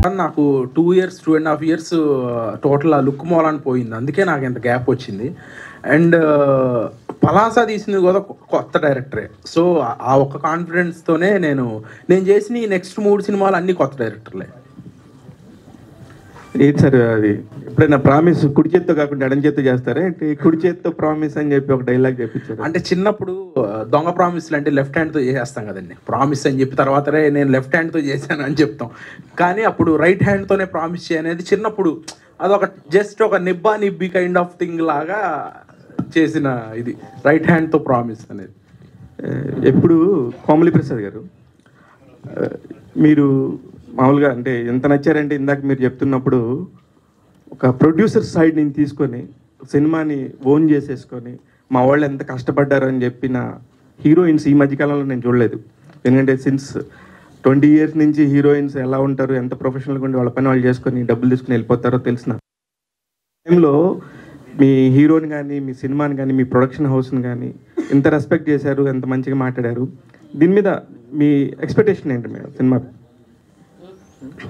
నాకు 2 years 2.5 years total ఆ look మూలాన్ని పోయింది. అందుకే నాకు ఇంత గ్యాప్ వచ్చింది. అండ్ పలాస తీసింది కూడా కొత్త డైరెక్టరే. సో ఆ ఒక్క కాన్ఫిడెన్స్తోనే నేను చేసిన ఈ నెక్స్ట్ 3 సినిమాలు అన్నీ కొత్త డైరెక్టర్లే. ఏంటి సార్ అది ఎప్పుడైనా ప్రామిస్ కుడి చేత్తో కాకుండా ఎడం చేత్తో చేస్తారా ఏంటి? కుడి చేత్తో ప్రామిస్ అని చెప్పి ఒక డైలాగ్ చెప్పించారు. అంటే చిన్నప్పుడు దొంగ ప్రామిస్లు అంటే లెఫ్ట్ హ్యాండ్తో చేసేస్తాం కదండి. ప్రామిస్ అని చెప్పి తర్వాతనే నేను లెఫ్ట్ హ్యాండ్తో చేశాను అని చెప్తాం. కానీ అప్పుడు రైట్ హ్యాండ్తోనే ప్రామిస్ చేయనేది చిన్నప్పుడు అదొక జస్ట్ ఒక నిబ్బి కైండ్ ఆఫ్ థింగ్ లాగా చేసిన ఇది రైట్ హ్యాండ్తో ప్రామిస్ అనేది. ఎప్పుడు కోమలి ప్రసాద్ గారు మీరు మామూలుగా అంటే ఎంత నచ్చారంటే ఇందాక మీరు చెప్తున్నప్పుడు ఒక ప్రొడ్యూసర్ సైడ్ నుంచి తీసుకొని సినిమాని ఓన్ చేసేసుకొని మా వాళ్ళు ఎంత కష్టపడ్డారు అని చెప్పిన హీరోయిన్స్ ఈ మధ్యకాలంలో నేను చూడలేదు. ఎందుకంటే సిన్స్ 20 years నుంచి హీరోయిన్స్ ఎలా ఉంటారు, ఎంత ప్రొఫెషనల్గా ఉండి వాళ్ళ పని వాళ్ళు చేసుకొని డబ్బులు తీసుకుని వెళ్ళిపోతారో తెలిసిన టైంలో మీ హీరోని కానీ మీ సినిమాని కానీ మీ ప్రొడక్షన్ హౌస్ని కానీ ఎంత రెస్పెక్ట్ చేశారు, ఎంత మంచిగా మాట్లాడారు. దీని మీద మీ ఎక్స్పెక్టేషన్ ఏంటి మేడం సినిమా?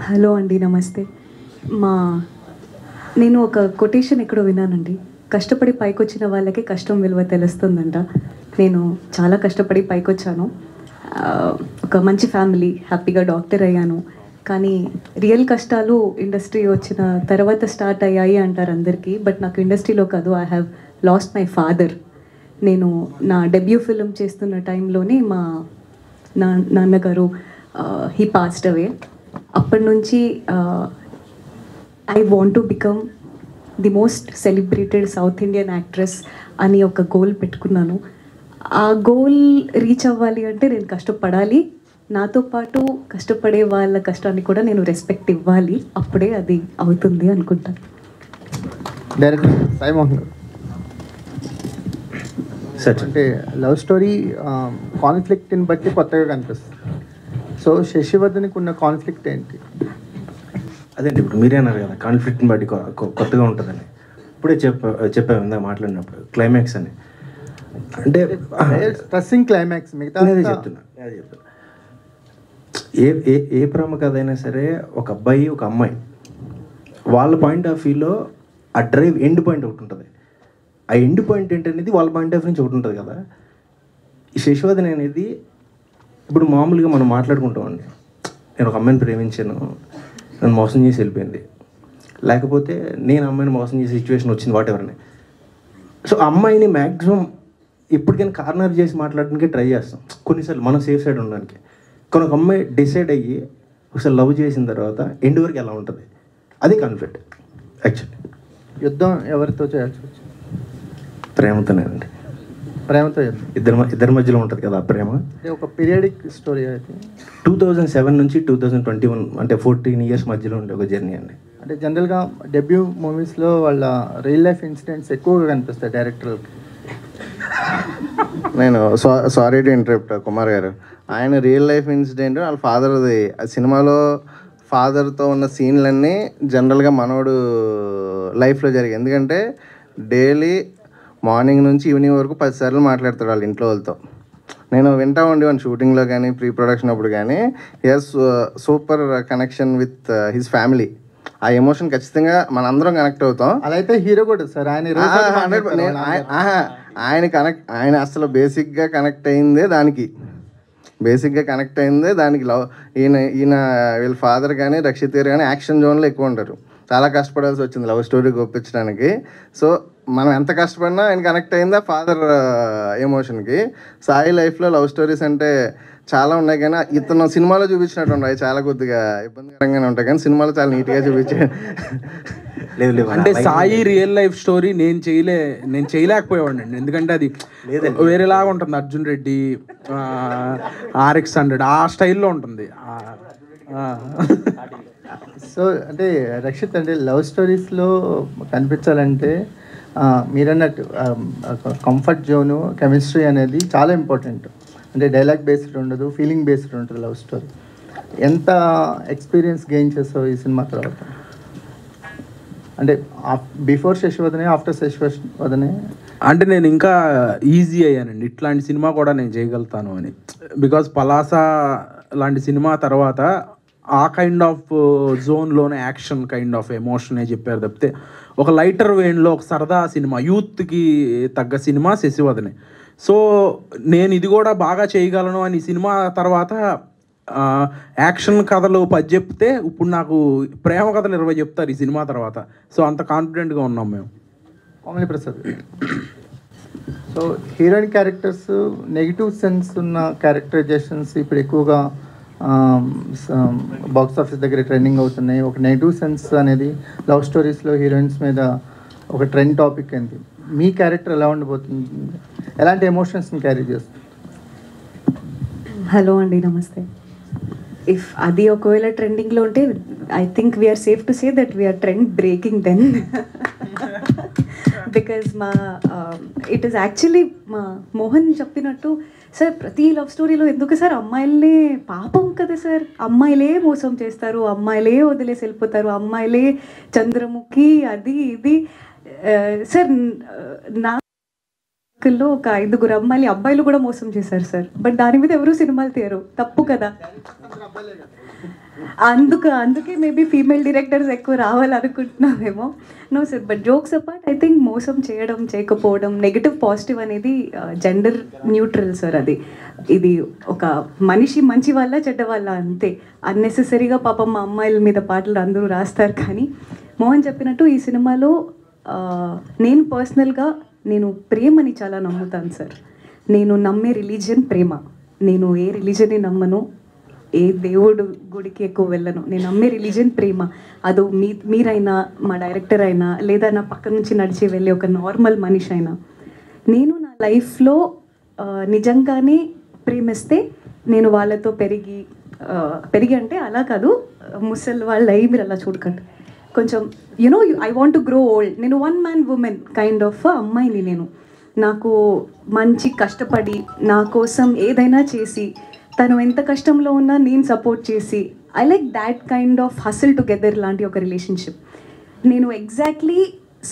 హలో అండి, నమస్తే. నేను ఒక కొటేషన్ ఎక్కడో విన్నానండి, కష్టపడి పైకొచ్చిన వాళ్ళకి కష్టం విలువ తెలుస్తుందంట. నేను చాలా కష్టపడి పైకొచ్చాను. ఒక మంచి ఫ్యామిలీ, హ్యాపీగా డాక్టర్ అయ్యాను. కానీ రియల్ కష్టాలు ఇండస్ట్రీ వచ్చిన తర్వాత స్టార్ట్ అయ్యాయి అంటారు అందరికీ. బట్ నాకు ఇండస్ట్రీలో కాదు, I have lost my father. నేను నా డెబ్యూ ఫిల్మ్ చేస్తున్న టైంలోనే మా నాన్నగారు హీ పాస్డ్ అవే. అప్పటి నుంచి I want to become the most celebrated south Indian actress అని ఒక గోల్ పెట్టుకున్నాను. ఆ గోల్ రీచ్ అవ్వాలి అంటే నేను కష్టపడాలి. నాతో పాటు కష్టపడే వాళ్ళ కష్టాన్ని కూడా నేను రెస్పెక్ట్ ఇవ్వాలి. అప్పుడే అది అవుతుంది అనుకుంటాను. డైరెక్టర్ సాయి మోహన్ గారు, అంటే లవ్ స్టోరీ కాన్ఫ్లిక్ట్ని బట్టి కొత్తగా కనిపిస్తుంది. సో శశివర్ధన్కి ఉన్న కాన్ఫ్లిక్ట్ ఏంటి? అదేంటి ఇప్పుడు మీరే అన్నారు కదా కాన్ఫ్లిక్ట్ని బట్టి కొత్తగా ఉంటుందని. ఇప్పుడే చెప్పాము ఇందా మాట్లాడినప్పుడు క్లైమాక్స్ అని. అంటే స్ట్రెస్సింగ్ క్లైమాక్స్ మిగతా చెప్తున్నా ఏ ప్రేమ కథ అయినా సరే ఒక అబ్బాయి ఒక అమ్మాయి వాళ్ళ పాయింట్ ఆఫ్ వ్యూలో ఆ డ్రైవ్ ఎండ్ పాయింట్ ఒకటి ఉంటుంది. ఆ ఎండ్ పాయింట్ ఏంటనేది వాళ్ళ పాయింట్ ఆఫ్ నుంచి ఒకటి ఉంటుంది కదా. ఈ శశివర్ధన్ అనేది ఇప్పుడు మామూలుగా మనం మాట్లాడుకుంటామండి, నేను ఒక అమ్మాయిని ప్రేమించాను, నన్ను మోసం చేసి వెళ్ళిపోయింది, లేకపోతే నేను అమ్మాయిని మోసం చేసే సిచ్యువేషన్ వచ్చింది వాటెవర్ని. సో అమ్మాయిని మ్యాక్సిమం ఎప్పటికైనా కార్నర్ చేసి మాట్లాడడానికి ట్రై చేస్తాం కొన్నిసార్లు మనం సేఫ్ సైడ్ ఉండడానికి. కానీ ఒక అమ్మాయి డిసైడ్ అయ్యి ఒకసారి లవ్ చేసిన తర్వాత ఎండ్ వరకు ఎలా ఉంటుంది, అది కాన్ఫ్లిక్ట్. యాక్చువల్లీ యుద్ధం ఎవరితో చేయాల్సి వచ్చింది? ప్రేమతోనేనండి. ప్రేమతో ఇద్దరి మధ్యలో ఉంటుంది కదా ఆ ప్రేమ. ఒక పీరియడిక్ స్టోరీ అయితే 2007 నుంచి 2021 అంటే 14 years మధ్యలో ఉండే ఒక జర్నీ అండి. అంటే జనరల్గా డెబ్యూ మూవీస్లో వాళ్ళ రియల్ లైఫ్ ఇన్సిడెంట్స్ ఎక్కువగా కనిపిస్తాయి డైరెక్టర్లకి. నేను సారీ టు ఇంటరప్ట్ కుమార్ గారు, ఆయన రియల్ లైఫ్ ఇన్సిడెంట్ వాళ్ళ ఫాదర్ది. ఆ సినిమాలో ఫాదర్తో ఉన్న సీన్లన్నీ జనరల్గా మనోడు లైఫ్లో జరిగాయి. ఎందుకంటే డైలీ మార్నింగ్ నుంచి ఈవినింగ్ వరకు 10 సార్లు మాట్లాడతాడు వాళ్ళ ఇంట్లో వాళ్ళతో. నేను వింటా ఉండేవాడిని షూటింగ్లో కానీ ప్రీ ప్రొడక్షన్ అప్పుడు కానీ. Here super connection with his family. ఆ ఎమోషన్ ఖచ్చితంగా మనందరం కనెక్ట్ అవుతాం. అలా అయితే హీరో కూడా సార్ ఆయన ఆయన అసలు బేసిక్గా కనెక్ట్ అయిందే దానికి లవ్. ఈయన వీళ్ళ ఫాదర్ కానీ రక్షిత్ గారు కానీ యాక్షన్ జోన్లో ఎక్కువ ఉంటారు. చాలా కష్టపడాల్సి వచ్చింది లవ్ స్టోరీకి ఒప్పించడానికి. సో మనం ఎంత కష్టపడినా ఆయన కనెక్ట్ అయిందా ఫాదర్ ఎమోషన్కి. సాయి లైఫ్లో లవ్ స్టోరీస్ అంటే చాలా ఉన్నాయి, కానీ ఇతను సినిమాలో చూపించినట్టు ఉన్నాయి చాలా కొద్దిగా ఇబ్బందికరంగానే ఉంటాయి, కానీ సినిమాలో చాలా నీట్గా చూపించాడు. అంటే సాయి రియల్ లైఫ్ స్టోరీ నేను చేయలేకపోయేవాడిని అండి. ఎందుకంటే అది వేరేలాగా ఉంటుంది. అర్జున్ రెడ్డి, RX-100 ఆ స్టైల్లో ఉంటుంది. సో అంటే రక్షిత్, అంటే లవ్ స్టోరీస్లో కనిపించాలంటే మీరన్నట్టు కంఫర్ట్ జోను, కెమిస్ట్రీ అనేది చాలా ఇంపార్టెంట్. అంటే డైలాగ్ బేస్డ్ ఉండదు, ఫీలింగ్ బేస్డ్ ఉంటుంది లవ్ స్టోరీ. ఎంత ఎక్స్పీరియన్స్ గెయిన్ చేస్తావు ఈ సినిమా తర్వాత? అంటే బిఫోర్ శశివర్ధనే, ఆఫ్టర్ శశివర్ధనే అంటే నేను ఇంకా ఈజీ అయ్యానండి. ఇట్లాంటి సినిమా కూడా నేను చేయగలుగుతాను అని. బికాజ్ పలాస లాంటి సినిమా తర్వాత ఆ కైండ్ ఆఫ్ జోన్లోనే యాక్షన్ కైండ్ ఆఫ్ ఎమోషనే చెప్పారు తప్పితే ఒక లైటర్ వేన్లో ఒక సరదా సినిమా, యూత్కి తగ్గ సినిమా శశివదనే. సో నేను ఇది కూడా బాగా చేయగలను అని సినిమా తర్వాత యాక్షన్ కథలు 10 చెప్తే ఇప్పుడు నాకు ప్రేమ కథలు 20 చెప్తారు ఈ సినిమా తర్వాత. సో అంత కాన్ఫిడెంట్గా ఉన్నాం మేము. Komali Prasad, so heroine characters negative sense ఉన్న క్యారెక్టరైజేషన్స్ ఇప్పుడు ఎక్కువగా బాక్స్ ఆఫీస్ దగ్గర ట్రెండింగ్ అవుతున్నాయి. ఒక నెగిటివ్ సెన్స్ అనేది లవ్ స్టోరీస్లో హీరోయిన్స్ మీద ఒక ట్రెండ్ టాపిక్ ఏంటి? మీ క్యారెక్టర్ ఎలా ఉండబోతుంది? ఎలాంటి ఎమోషన్స్ని క్యారీ చేస్తుంది? హలో అండి, నమస్తే. ఇఫ్ అది ఒకవేళ ట్రెండింగ్లో ఉంటే I think we're safe to say that we're trend breaking then. Because it is actually మా మోహన్ చెప్పినట్టు, సార్ ప్రతి లవ్ స్టోరీలో ఎందుకు సార్ అమ్మాయిలనే పాపం కదా సార్, అమ్మాయిలే మోసం చేస్తారు, అమ్మాయిలే వదిలేసి వెళ్ళిపోతారు, అమ్మాయిలే చంద్రముఖి అది ఇది. సార్ నా లో ఒక 5 అబ్బాయిలు కూడా మోసం చేశారు సార్, బట్ దాని మీద ఎవరు సినిమాలు తీయరు, తప్పు కదా. అందుకే మేబీ ఫీమేల్ డైరెక్టర్స్ ఎక్కువ రావాలనుకుంటున్నామేమో. No sir, but jokes apart I think మోసం చేయడం చేయకపోవడం నెగిటివ్ పాజిటివ్ అనేది జెండర్ న్యూట్రల్ సార్. ఇది ఒక మనిషి మంచి వాళ్ళ చెడ్డ వాళ్ళ అంతే. అన్నెసెసరీగా పాపం మా అమ్మాయిల మీద పాటలు అందరూ రాస్తారు. కానీ మోహన్ చెప్పినట్టు ఈ సినిమాలో నేను పర్సనల్గా నేను ప్రేమని చాలా నమ్ముతాను సార్. నేను నమ్మే రిలీజియన్ ప్రేమ. నేను ఏ రిలీజన్ని నమ్మను, ఏ దేవుడు గుడికి ఎక్కువ వెళ్ళను. నేను నమ్మే రిలీజియన్ ప్రేమ. అది మీరైనా, మా డైరెక్టర్ అయినా, లేదా నా పక్క నుంచి నడిచి వెళ్ళే ఒక నార్మల్ మనిషి అయినా, నేను నా లైఫ్లో నిజంగానే ప్రేమిస్తే నేను వాళ్ళతో పెరిగి అంటే అలా కాదు, ముసలి వాళ్ళ అయ్యి మీరు అలా చూడకండి, కొంచెం you know I want to grow old. నేను 1 man woman కైండ్ ఆఫ్ అమ్మాయిని. నేను నాకు మంచి కష్టపడి నా కోసం ఏదైనా చేసి, తను ఎంత కష్టంలో ఉన్నా నేను సపోర్ట్ చేసి, I like that kind of hustle together లాంటి ఒక రిలేషన్షిప్. నేను exactly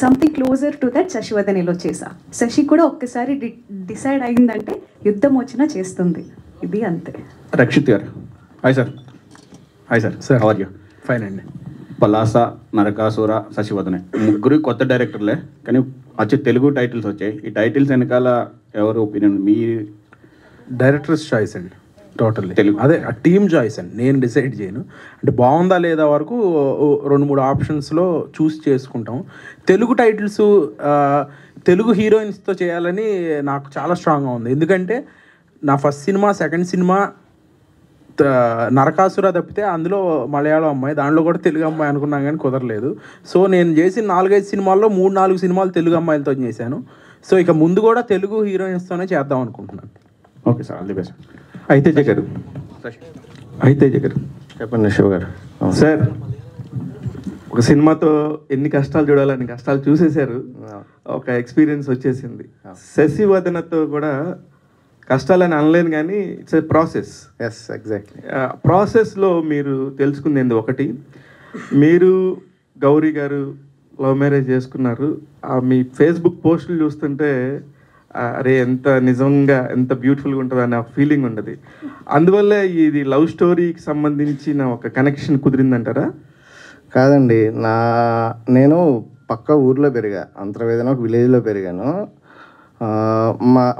something closer to that శశివదనేలో చేశా. శశి కూడా ఒక్కసారి డిసైడ్ అయిందంటే యుద్ధం వచ్చినా చేస్తుంది. ఇది అంతే. రక్షిత్ గారు, hi sir. Hi sir. Sir how are you? Fine అండి. పలాస, నరకాసుర, శశివదనే ముగ్గురు కొత్త డైరెక్టర్లే, కానీ వచ్చే తెలుగు టైటిల్స్ వచ్చాయి. ఈ టైటిల్స్ వెనకాల ఎవరు ఒపీనియన్? మీ డైరెక్టర్స్ చాయిస్ అండి టోటల్లీ. తెలుగు అదే టీమ్ చాయిస్ అండి, నేను డిసైడ్ చేయను. అంటే బాగుందా లేదా వరకు 2-3 ఆప్షన్స్లో చూస్ చేసుకుంటాం. తెలుగు టైటిల్స్ తెలుగు హీరోయిన్స్తో చేయాలని నాకు చాలా స్ట్రాంగ్గా ఉంది. ఎందుకంటే నా first cinema, second cinema Narakasura తప్పితే అందులో మలయాళం అమ్మాయి, దాంట్లో కూడా తెలుగు అమ్మాయి అనుకున్నాం కానీ కుదరలేదు. సో నేను చేసిన 4-5 సినిమాల్లో 3-4 సినిమాలు తెలుగు అమ్మాయిలతో చేశాను. సో ఇక ముందు కూడా తెలుగు హీరోయిన్స్తోనే చేద్దాం అనుకుంటున్నాను. Okay sir, all the best. అయితే జగరు చెప్పండి శివ గారు. సార్, ఒక సినిమాతో ఎన్ని కష్టాలు చూడాలి, అన్ని కష్టాలు చూసేశారు, ఒక ఎక్స్పీరియన్స్ వచ్చేసింది. శశివదనతో కూడా కష్టాలని అనలేను కానీ it's a process. Yes, exactly. ప్రాసెస్లో మీరు తెలుసుకుంది ఏంది? ఒకటి, మీరు గౌరీ గారు లవ్ మ్యారేజ్ చేసుకున్నారు. మీ ఫేస్బుక్ పోస్టులు చూస్తుంటే అరే ఎంత నిజంగా ఎంత బ్యూటిఫుల్గా ఉంటుంది అనే ఫీలింగ్ ఉండదు. అందువల్ల ఇది లవ్ స్టోరీకి సంబంధించిన ఒక కనెక్షన్ కుదిరిందంటారా? కాదండి, నేను పక్క ఊర్లో పెరిగా, అంతర్వేదన ఒక విలేజ్లో పెరిగాను.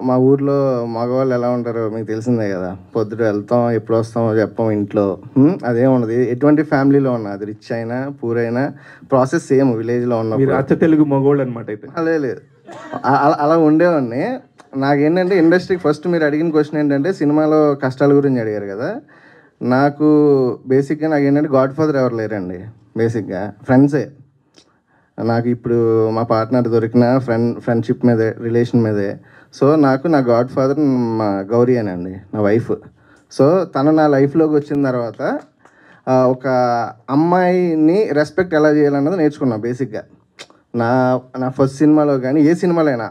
మా ఊర్లో మగవాళ్ళు ఎలా ఉంటారో మీకు తెలిసిందే కదా. పొద్దుట వెళ్తాం, ఎప్పుడు వస్తామో చెప్పాం ఇంట్లో, అదేం ఉండదు. ఎటువంటి ఫ్యామిలీలో ఉన్నా, అది రిచ్ అయినా పూర్ అయినా ప్రాసెస్ సేమ్ విలేజ్లో ఉన్న. అచ్చ తెలుగు మగవాళ్ళు అనమాట. అయితే లేదు, అలా ఉండేవాడిని. నాకేంటంటే ఇండస్ట్రీకి ఫస్ట్ మీరు అడిగిన క్వశ్చన్ ఏంటంటే సినిమాలో కష్టాల గురించి అడిగారు కదా. నాకు బేసిక్గా నాకేంటంటే గాడ్ ఫాదర్ ఎవరు లేరండి. బేసిక్గా ఫ్రెండ్సే. నాకు ఇప్పుడు మా పార్ట్నర్ దొరికిన ఫ్రెండ్షిప్ మీదే, రిలేషన్ మీదే. సో నాకు నా గాడ్ ఫాదర్ మా గౌరీ అనండి, నా వైఫ్. సో తను నా లైఫ్లోకి వచ్చిన తర్వాత ఒక అమ్మాయిని రెస్పెక్ట్ ఎలా చేయాలన్నది నేర్చుకున్నా బేసిక్గా. నా ఫస్ట్ సినిమాలో కానీ ఏ సినిమాలో అయినా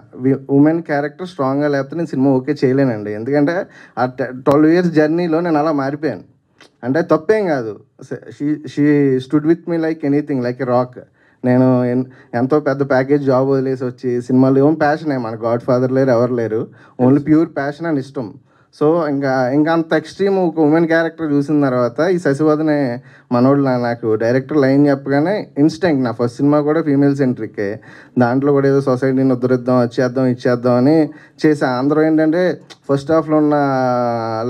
ఉమెన్ క్యారెక్టర్ స్ట్రాంగ్గా లేకపోతే నేను సినిమా ఓకే చేయలేనండి. ఎందుకంటే ఆ 12 years జర్నీలో నేను అలా మారిపోయాను. అంటే తప్పేం కాదు. She stood with me like anything, like a rock. నేను ఎంతో పెద్ద ప్యాకేజ్ జాబ్ వదిలేసి వచ్చి సినిమాలు ఏమో ప్యాషనే, మన గాడ్ ఫాదర్ లేరు, ఎవరు లేరు, ఓన్లీ ప్యూర్ ప్యాషన్ అండ్ ఇష్టం. సో ఇంకా అంత ఎక్స్ట్రీమ్ ఒక ఉమెన్ క్యారెక్టర్ చూసిన తర్వాత ఈ శశివదనే మనోళ్ళు నాకు డైరెక్టర్ లైన్ చెప్పగానే ఇన్స్టెంట్ నా ఫస్ట్ సినిమా కూడా ఫీమేల్ సెంట్రికే, దాంట్లో కూడా ఏదో సొసైటీని ఉద్ధరిద్దాం ఇచ్చేద్దాం అని చేసా. అందరూ ఏంటంటే ఫస్ట్ హాఫ్లో ఉన్న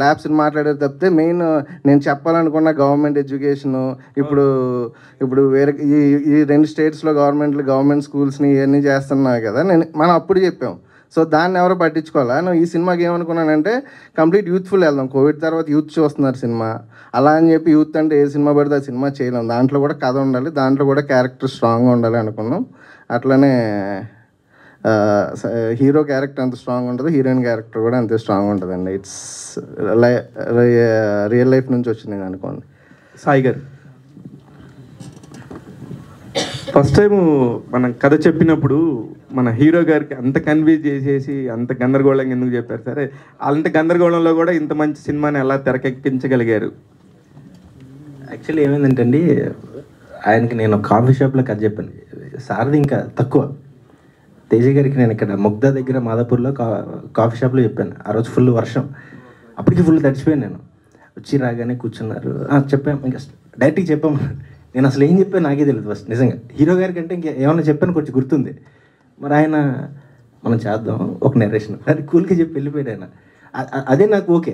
ల్యాబ్స్ని మాట్లాడేది తప్పితే మెయిన్ నేను చెప్పాలనుకున్న గవర్నమెంట్ ఎడ్యుకేషను ఇప్పుడు వేరే ఈ 2 స్టేట్స్లో గవర్నమెంట్ స్కూల్స్ని ఇవన్నీ చేస్తున్నాయి కదా, మనం అప్పుడు చెప్పాం. సో దాన్ని ఎవరో పట్టించుకోవాలా. నేను ఈ సినిమాకి ఏమనుకున్నానంటే కంప్లీట్ యూత్ఫుల్ వెళ్దాం, కోవిడ్ తర్వాత యూత్ చూస్తున్నారు సినిమా, అలా అని చెప్పి యూత్ అంటే ఏ సినిమా పడితే ఆ సినిమా చేయలేం, దాంట్లో కూడా కథ ఉండాలి, దాంట్లో కూడా క్యారెక్టర్ స్ట్రాంగ్గా ఉండాలి అనుకున్నాం. అట్లనే హీరో క్యారెక్టర్ ఎంత స్ట్రాంగ్ ఉంటుంది, హీరోయిన్ క్యారెక్టర్ కూడా అంతే స్ట్రాంగ్ ఉంటుందండి. ఇట్స్ రియల్ లైఫ్ నుంచి వచ్చింది అనుకోండి. సాయి గారు, ఫస్ట్ టైం మనం కథ చెప్పినప్పుడు మన హీరో గారికి అంత కన్విన్స్ చేసేసి అంత గందరగోళంగా ఎందుకు చెప్పారు? సరే, అంత గందరగోళంలో కూడా ఇంత మంచి సినిమాని ఎలా తెరకెక్కించగలిగారు? యాక్చువల్లీ ఏమైందంటే అండి, ఆయనకి నేను కాఫీ షాప్లో కథ చెప్పాను, సార్ది ఇంకా తక్కువ. తేజ గారికి నేను ఇక్కడ ముగ్ధా దగ్గర మాదాపూర్లో కాఫీ షాప్లో చెప్పాను. ఆ రోజు ఫుల్ వర్షం, అప్పటికి ఫుల్ తడిచిపోయాను. నేను వచ్చి రాగానే కూర్చున్నారు, చెప్పాము, ఇంకా డైరెక్ట్గా చెప్పాము. నేను అసలు ఏం చెప్పాను నాకే తెలియదు ఫస్ట్, నిజంగా. హీరో గారికి అంటే ఇంకా ఏమన్నా చెప్పాను కొంచెం గుర్తుంది. మరి ఆయన మనం చేద్దాం ఒక నెరేషన్ అది కూల్గా చెప్పి వెళ్ళిపోయాడు ఆయన. అదే నాకు ఓకే.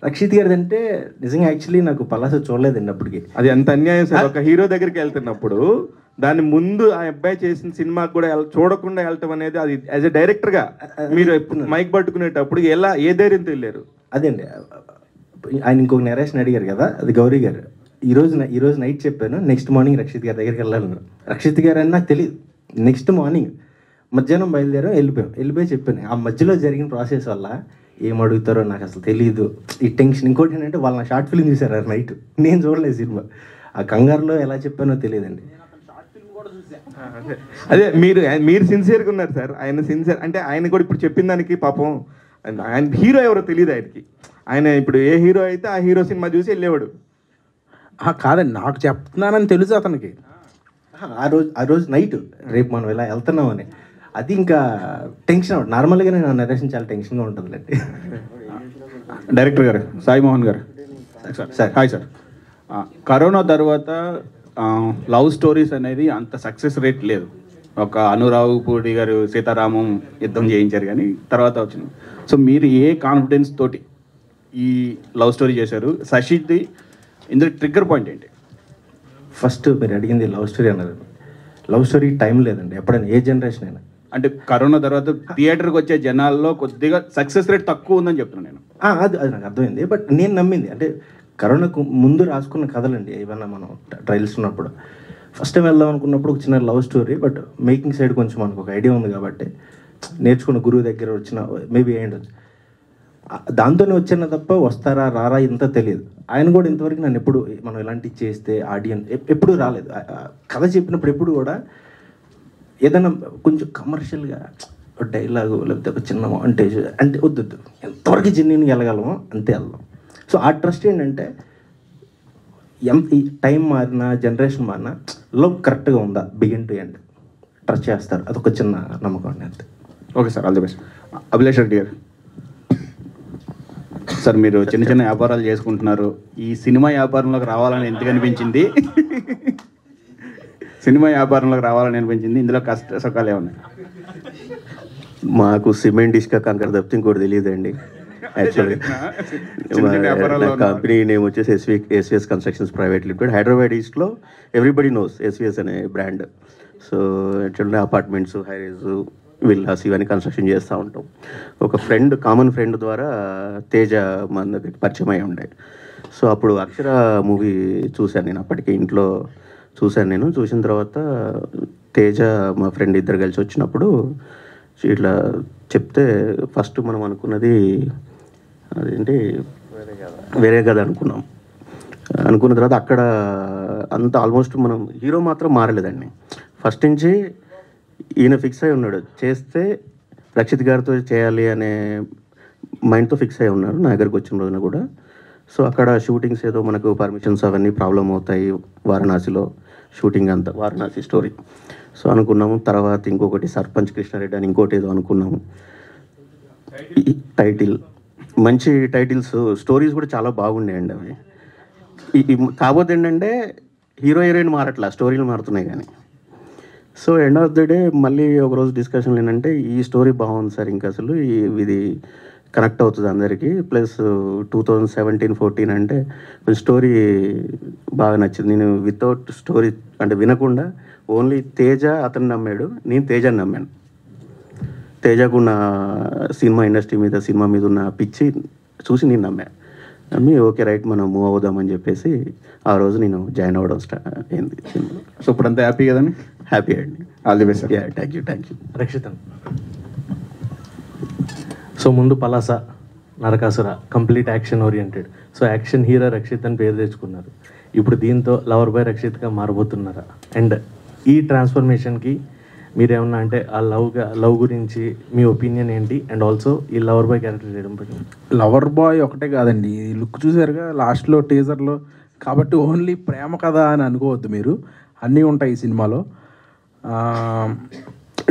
రక్షిత్ గారిది అంటే నిజంగా యాక్చువల్లీ నాకు పలాస చూడలేదండి అప్పటికి. అది ఎంత అన్యాయం సార్, ఒక హీరో దగ్గరికి వెళ్తున్నప్పుడు దాని ముందు ఆ అబ్బాయి చేసిన సినిమాకి కూడా చూడకుండా వెళ్ళటం అనేది, అది యాజ్ ఎ డైరెక్టర్గా మీరు మైక్ పట్టుకునేటప్పుడు ఎలా ఏ ధైర్యంతో వెళ్ళారు? అదే అండి, ఆయన ఇంకొక నెరేషన్ అడిగారు కదా, అది గౌరీ గారు. ఈ రోజు నైట్ చెప్పాను, నెక్స్ట్ మార్నింగ్ రక్షిత్ గారి దగ్గరికి వెళ్ళాను. రక్షిత్ గారు అని నాకు తెలియదు. నెక్స్ట్ మార్నింగ్ మధ్యాహ్నం బయలుదేరాం, వెళ్ళిపోయి చెప్పాను. ఆ మధ్యలో జరిగిన ప్రాసెస్ వల్ల ఏం అడుగుతారో నాకు అసలు తెలియదు, ఈ టెన్షన్. ఇంకోటి ఏంటంటే వాళ్ళు నా షార్ట్ ఫిల్మ్ చూసారు నైట్, నేను చూడలేదు సినిమా. ఆ కంగారులో ఎలా చెప్పానో తెలియదండి. అదే మీరు సిన్సియర్గా ఉన్నారు సార్, ఆయన సిన్సియర్ అంటే ఆయన కూడా ఇప్పుడు చెప్పిన దానికి పాపం ఆయన హీరో ఎవరో తెలియదు ఆయనకి. ఆయన ఇప్పుడు ఏ హీరో అయితే ఆ హీరో సినిమా చూసి వెళ్ళేవాడు. కాదండి, నాకు చెప్తున్నానని తెలుసు అతనికి. ఆ రోజు నైట్ రేపు మనం ఇలా వెళ్తున్నామని, అది ఇంకా టెన్షన్. నార్మల్గా నేను నరేషన్ చాలా టెన్షన్గా ఉంటుందిలేండి. డైరెక్టర్ గారు, సాయి మోహన్ గారు, సార్ హాయ్ సార్. కరోనా తర్వాత లవ్ స్టోరీస్ అనేది అంత సక్సెస్ రేట్ లేదు. ఒక అనురావు పూడి గారు సీతారామం యుద్ధం చేయించారు కానీ తర్వాత వచ్చింది. సో మీరు ఏ కాన్ఫిడెన్స్ తోటి ఈ లవ్ స్టోరీ చేశారు? శశిది ఇందులో ట్రిగ్గర్ పాయింట్ ఏంటి? ఫస్ట్ మీరు అడిగింది లవ్ స్టోరీ అన్నారు. లవ్ స్టోరీ టైం లేదండి ఎప్పుడైనా, ఏ జనరేషన్ అయినా. అంటే కరోనా తర్వాత థియేటర్కి వచ్చే జనాల్లో కొద్దిగా సక్సెస్ రేట్ తక్కువ ఉందని చెప్తున్నాను నేను. అది నాకు అర్థమైంది. బట్ నేను నమ్మింది అంటే కరోనాకు ముందు రాసుకున్న కథలండి ఏమన్నా. మనం ట్రయల్స్ ఉన్నప్పుడు ఫస్ట్ టైం వెళ్దాం అనుకున్నప్పుడు ఒక చిన్న love story, but making side కొంచెం మనకు ఒక ఐడియా ఉంది కాబట్టి నేర్చుకున్న గురువు దగ్గర వచ్చిన మేబీ ఏంటొచ్చు దాంతోనే వచ్చాను తప్ప వస్తారా రారా ఇంత తెలియదు. ఆయన కూడా ఇంతవరకు నన్ను ఎప్పుడు మనం ఇలాంటివి చేస్తే ఆడియన్స్ ఎప్పుడూ రాలేదు. కథ చెప్పినప్పుడు ఎప్పుడు కూడా ఏదైనా కొంచెం కమర్షియల్గా డైలాగు లేకపోతే ఒక చిన్న మాంటేజ్ అంటే వద్దు, ఎంతవరకు జెన్యున్గా వెళ్ళగలమో అంతే వెళ్దాం. సో ఆ ట్రస్ట్ ఏంటంటే ఎంత టైం మారినా జనరేషన్ మారినా లవ్ కరెక్ట్గా ఉందా బిగిన్ టు ఎండ్ ట్రస్ట్ చేస్తారు. అదొక చిన్న నమ్మకం అండి అంతే. Okay sir, all the best. Abhilash Reddy గారు సార్, మీరు చిన్న చిన్న వ్యాపారాలు చేసుకుంటున్నారు, ఈ సినిమా వ్యాపారంలోకి రావాలని ఎందుకు అనిపించింది? సినిమా వ్యాపారంలోకి రావాలని అనిపించింది, ఇందులో కష్ట సుఖాలు ఏమన్నా? మాకు సిమెంట్ ఇసుక కంకర తప్పితే ఇంకోటి తెలియదండి. యాక్చువల్గా కంపెనీ నేమ్ వచ్చేసి SVS constructions private limited, Hyderabad ఈస్ట్లో ఎవ్రీబడి నోస్ ఎస్విఎస్ అనే బ్రాండ్. సో యాక్చువల్గా అపార్ట్మెంట్స్, హైరేజ్, విల్లాస్ ఇవన్నీ కన్స్ట్రక్షన్ చేస్తూ ఉంటాం. ఒక కామన్ ఫ్రెండ్ ద్వారా తేజ మన దగ్గర పరిచయం అయి ఉండే. సో అప్పుడు అక్షర మూవీ చూశాను నేను, అప్పటికి ఇంట్లో చూశాను. చూసిన తర్వాత తేజ మా ఫ్రెండ్ ఇద్దరు కలిసి వచ్చినప్పుడు ఇట్లా చెప్తే ఫస్ట్ మనం అనుకున్నది అదేంటి వేరే కదా అనుకున్న తర్వాత అక్కడ అంత ఆల్మోస్ట్ మనం హీరో మాత్రం మారలేదండి. ఫస్ట్ నుంచి ఈయన ఫిక్స్ అయి ఉన్నాడు, చేస్తే రక్షిత్ గారితో చేయాలి అనే మైండ్తో ఫిక్స్ అయి ఉన్నారు నా దగ్గరికి వచ్చిన రోజున కూడా. సో అక్కడ షూటింగ్స్ ఏదో మనకు పర్మిషన్స్ అవన్నీ ప్రాబ్లం అవుతాయి, వారణాసిలో షూటింగ్ అంతా వారణాసి స్టోరీ. సో అనుకున్నాము. తర్వాత ఇంకొకటి సర్పంచ్ కృష్ణారెడ్డి అని ఇంకోటి ఏదో అనుకున్నాము. టైటిల్ మంచి టైటిల్స్, స్టోరీస్ కూడా చాలా బాగుండేయండి అవి. కాకపోతే ఏంటంటే హీరో హీరోయిన్ మారట్లా, స్టోరీలు మారుతున్నాయి కానీ. So end of the day మళ్ళీ ఒకరోజు డిస్కషన్లు ఏంటంటే ఈ స్టోరీ బాగుంది సార్, ఇంకా అసలు ఇది కనెక్ట్ అవుతుంది అందరికీ. ప్లస్ 2017-14 అంటే స్టోరీ బాగా నచ్చింది. నేను వితౌట్ స్టోరీ అంటే వినకుండా ఓన్లీ తేజ అతను నమ్మాడు, నేను తేజని నమ్మాను. తేజకు ఉన్న సినిమా ఇండస్ట్రీ మీద, సినిమా మీద ఉన్న పిచ్చి చూసి నేను నమ్మి ఓకే రైట్ మనం మూవ్ అవుదామని చెప్పేసి ఆ రోజు నేను జాయిన్ అవ్వడం అయింది సినిమాలో. సో ఇప్పుడు అంతా హ్యాపీ కదండి? హ్యాపీ అండి. All the best. Thank you. రక్షితన్. సో ముందు Palasa, Narakasura complete action oriented. So action hero Rakshit అని పేరు తెచ్చుకున్నారు. ఇప్పుడు దీంతో లవర్ బాయ్ రక్షిత్గా మారబోతున్నారా? అండ్ ఈ ట్రాన్స్ఫర్మేషన్కి మీరేమన్నా అంటే ఆ లవ్ గురించి మీ ఒపీనియన్ ఏంటి? అండ్ ఆల్సో ఈ లవర్ బాయ్ క్యారెక్టర్ చేయడం పట్ల. లవర్ బాయ్ ఒకటే కాదండి, ఈ లుక్ చూసారుగా లాస్ట్లో టీజర్లో, కాబట్టి ఓన్లీ ప్రేమ కదా అని అనుకోవద్దు మీరు, అన్నీ ఉంటాయి ఈ సినిమాలో.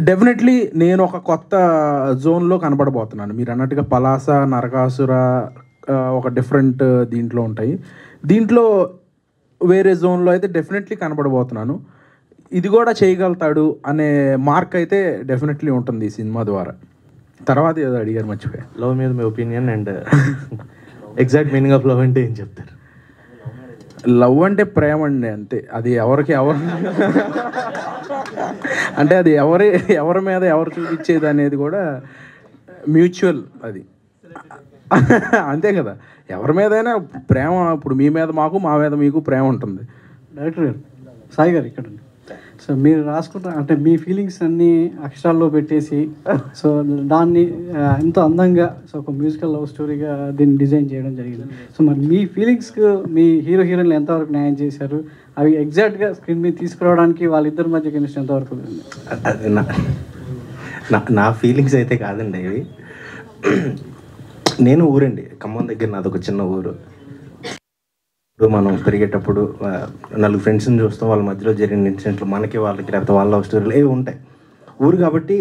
డెఫినెట్లీ నేను ఒక కొత్త జోన్లో కనబడబోతున్నాను. మీరు అన్నట్టుగా పలాస, నరకాసుర ఒక డిఫరెంట్ దీంట్లో ఉంటాయి, దీంట్లో వేరే జోన్లో అయితే డెఫినెట్లీ కనబడబోతున్నాను. ఇది కూడా చేయగలుగుతాడు అనే మార్క్ అయితే డెఫినెట్లీ ఉంటుంది ఈ సినిమా ద్వారా. తర్వాత ఏదో అడిగారు, మర్చిపోయా. లవ్ మీద మీ opinion and exact meaning of love అంటే ఏం చెప్తారు? లవ్ అంటే ప్రేమ అండి, అంతే. అది ఎవరికి అంటే అది ఎవరి మీద ఎవరు చూపించేది అనేది కూడా మ్యూచువల్, అది అంతే కదా. ఎవరి మీదైనా ప్రేమ, ఇప్పుడు మీ మీద మాకు, మా మీద మీకు ప్రేమ ఉంటుంది. డైరెక్టర్ గారు, సాయి గారు ఇక్కడ. సో మీరు రాసుకుంటారు అంటే మీ ఫీలింగ్స్ అన్నీ అక్షరాల్లో పెట్టేసి, సో దాన్ని ఎంతో అందంగా, సో ఒక మ్యూజికల్ లవ్ స్టోరీగా దీన్ని డిజైన్ చేయడం జరిగింది. సో మరి మీ ఫీలింగ్స్కి మీ హీరో హీరోయిన్లు ఎంతవరకు న్యాయం చేశారు? అవి ఎగ్జాక్ట్గా స్క్రీన్ మీద తీసుకురావడానికి వాళ్ళిద్దరి మధ్య కెమిస్ట్రీ ఎంతవరకు ఉంది? అది నా ఫీలింగ్స్ అయితే కాదండి ఇవి. నేను ఊరండి, ఖమ్మం దగ్గర నాది ఒక చిన్న ఊరు. మనం పెరిగేటప్పుడు నలుగురు ఫ్రెండ్స్ని చూస్తాం, వాళ్ళ మధ్యలో జరిగిన ఇన్సిడెంట్లు మనకి వాళ్ళకి, లేకపోతే వాళ్ళ లవ్ స్టోరీలు ఏవి ఉంటాయి. ఊరు కాబట్టి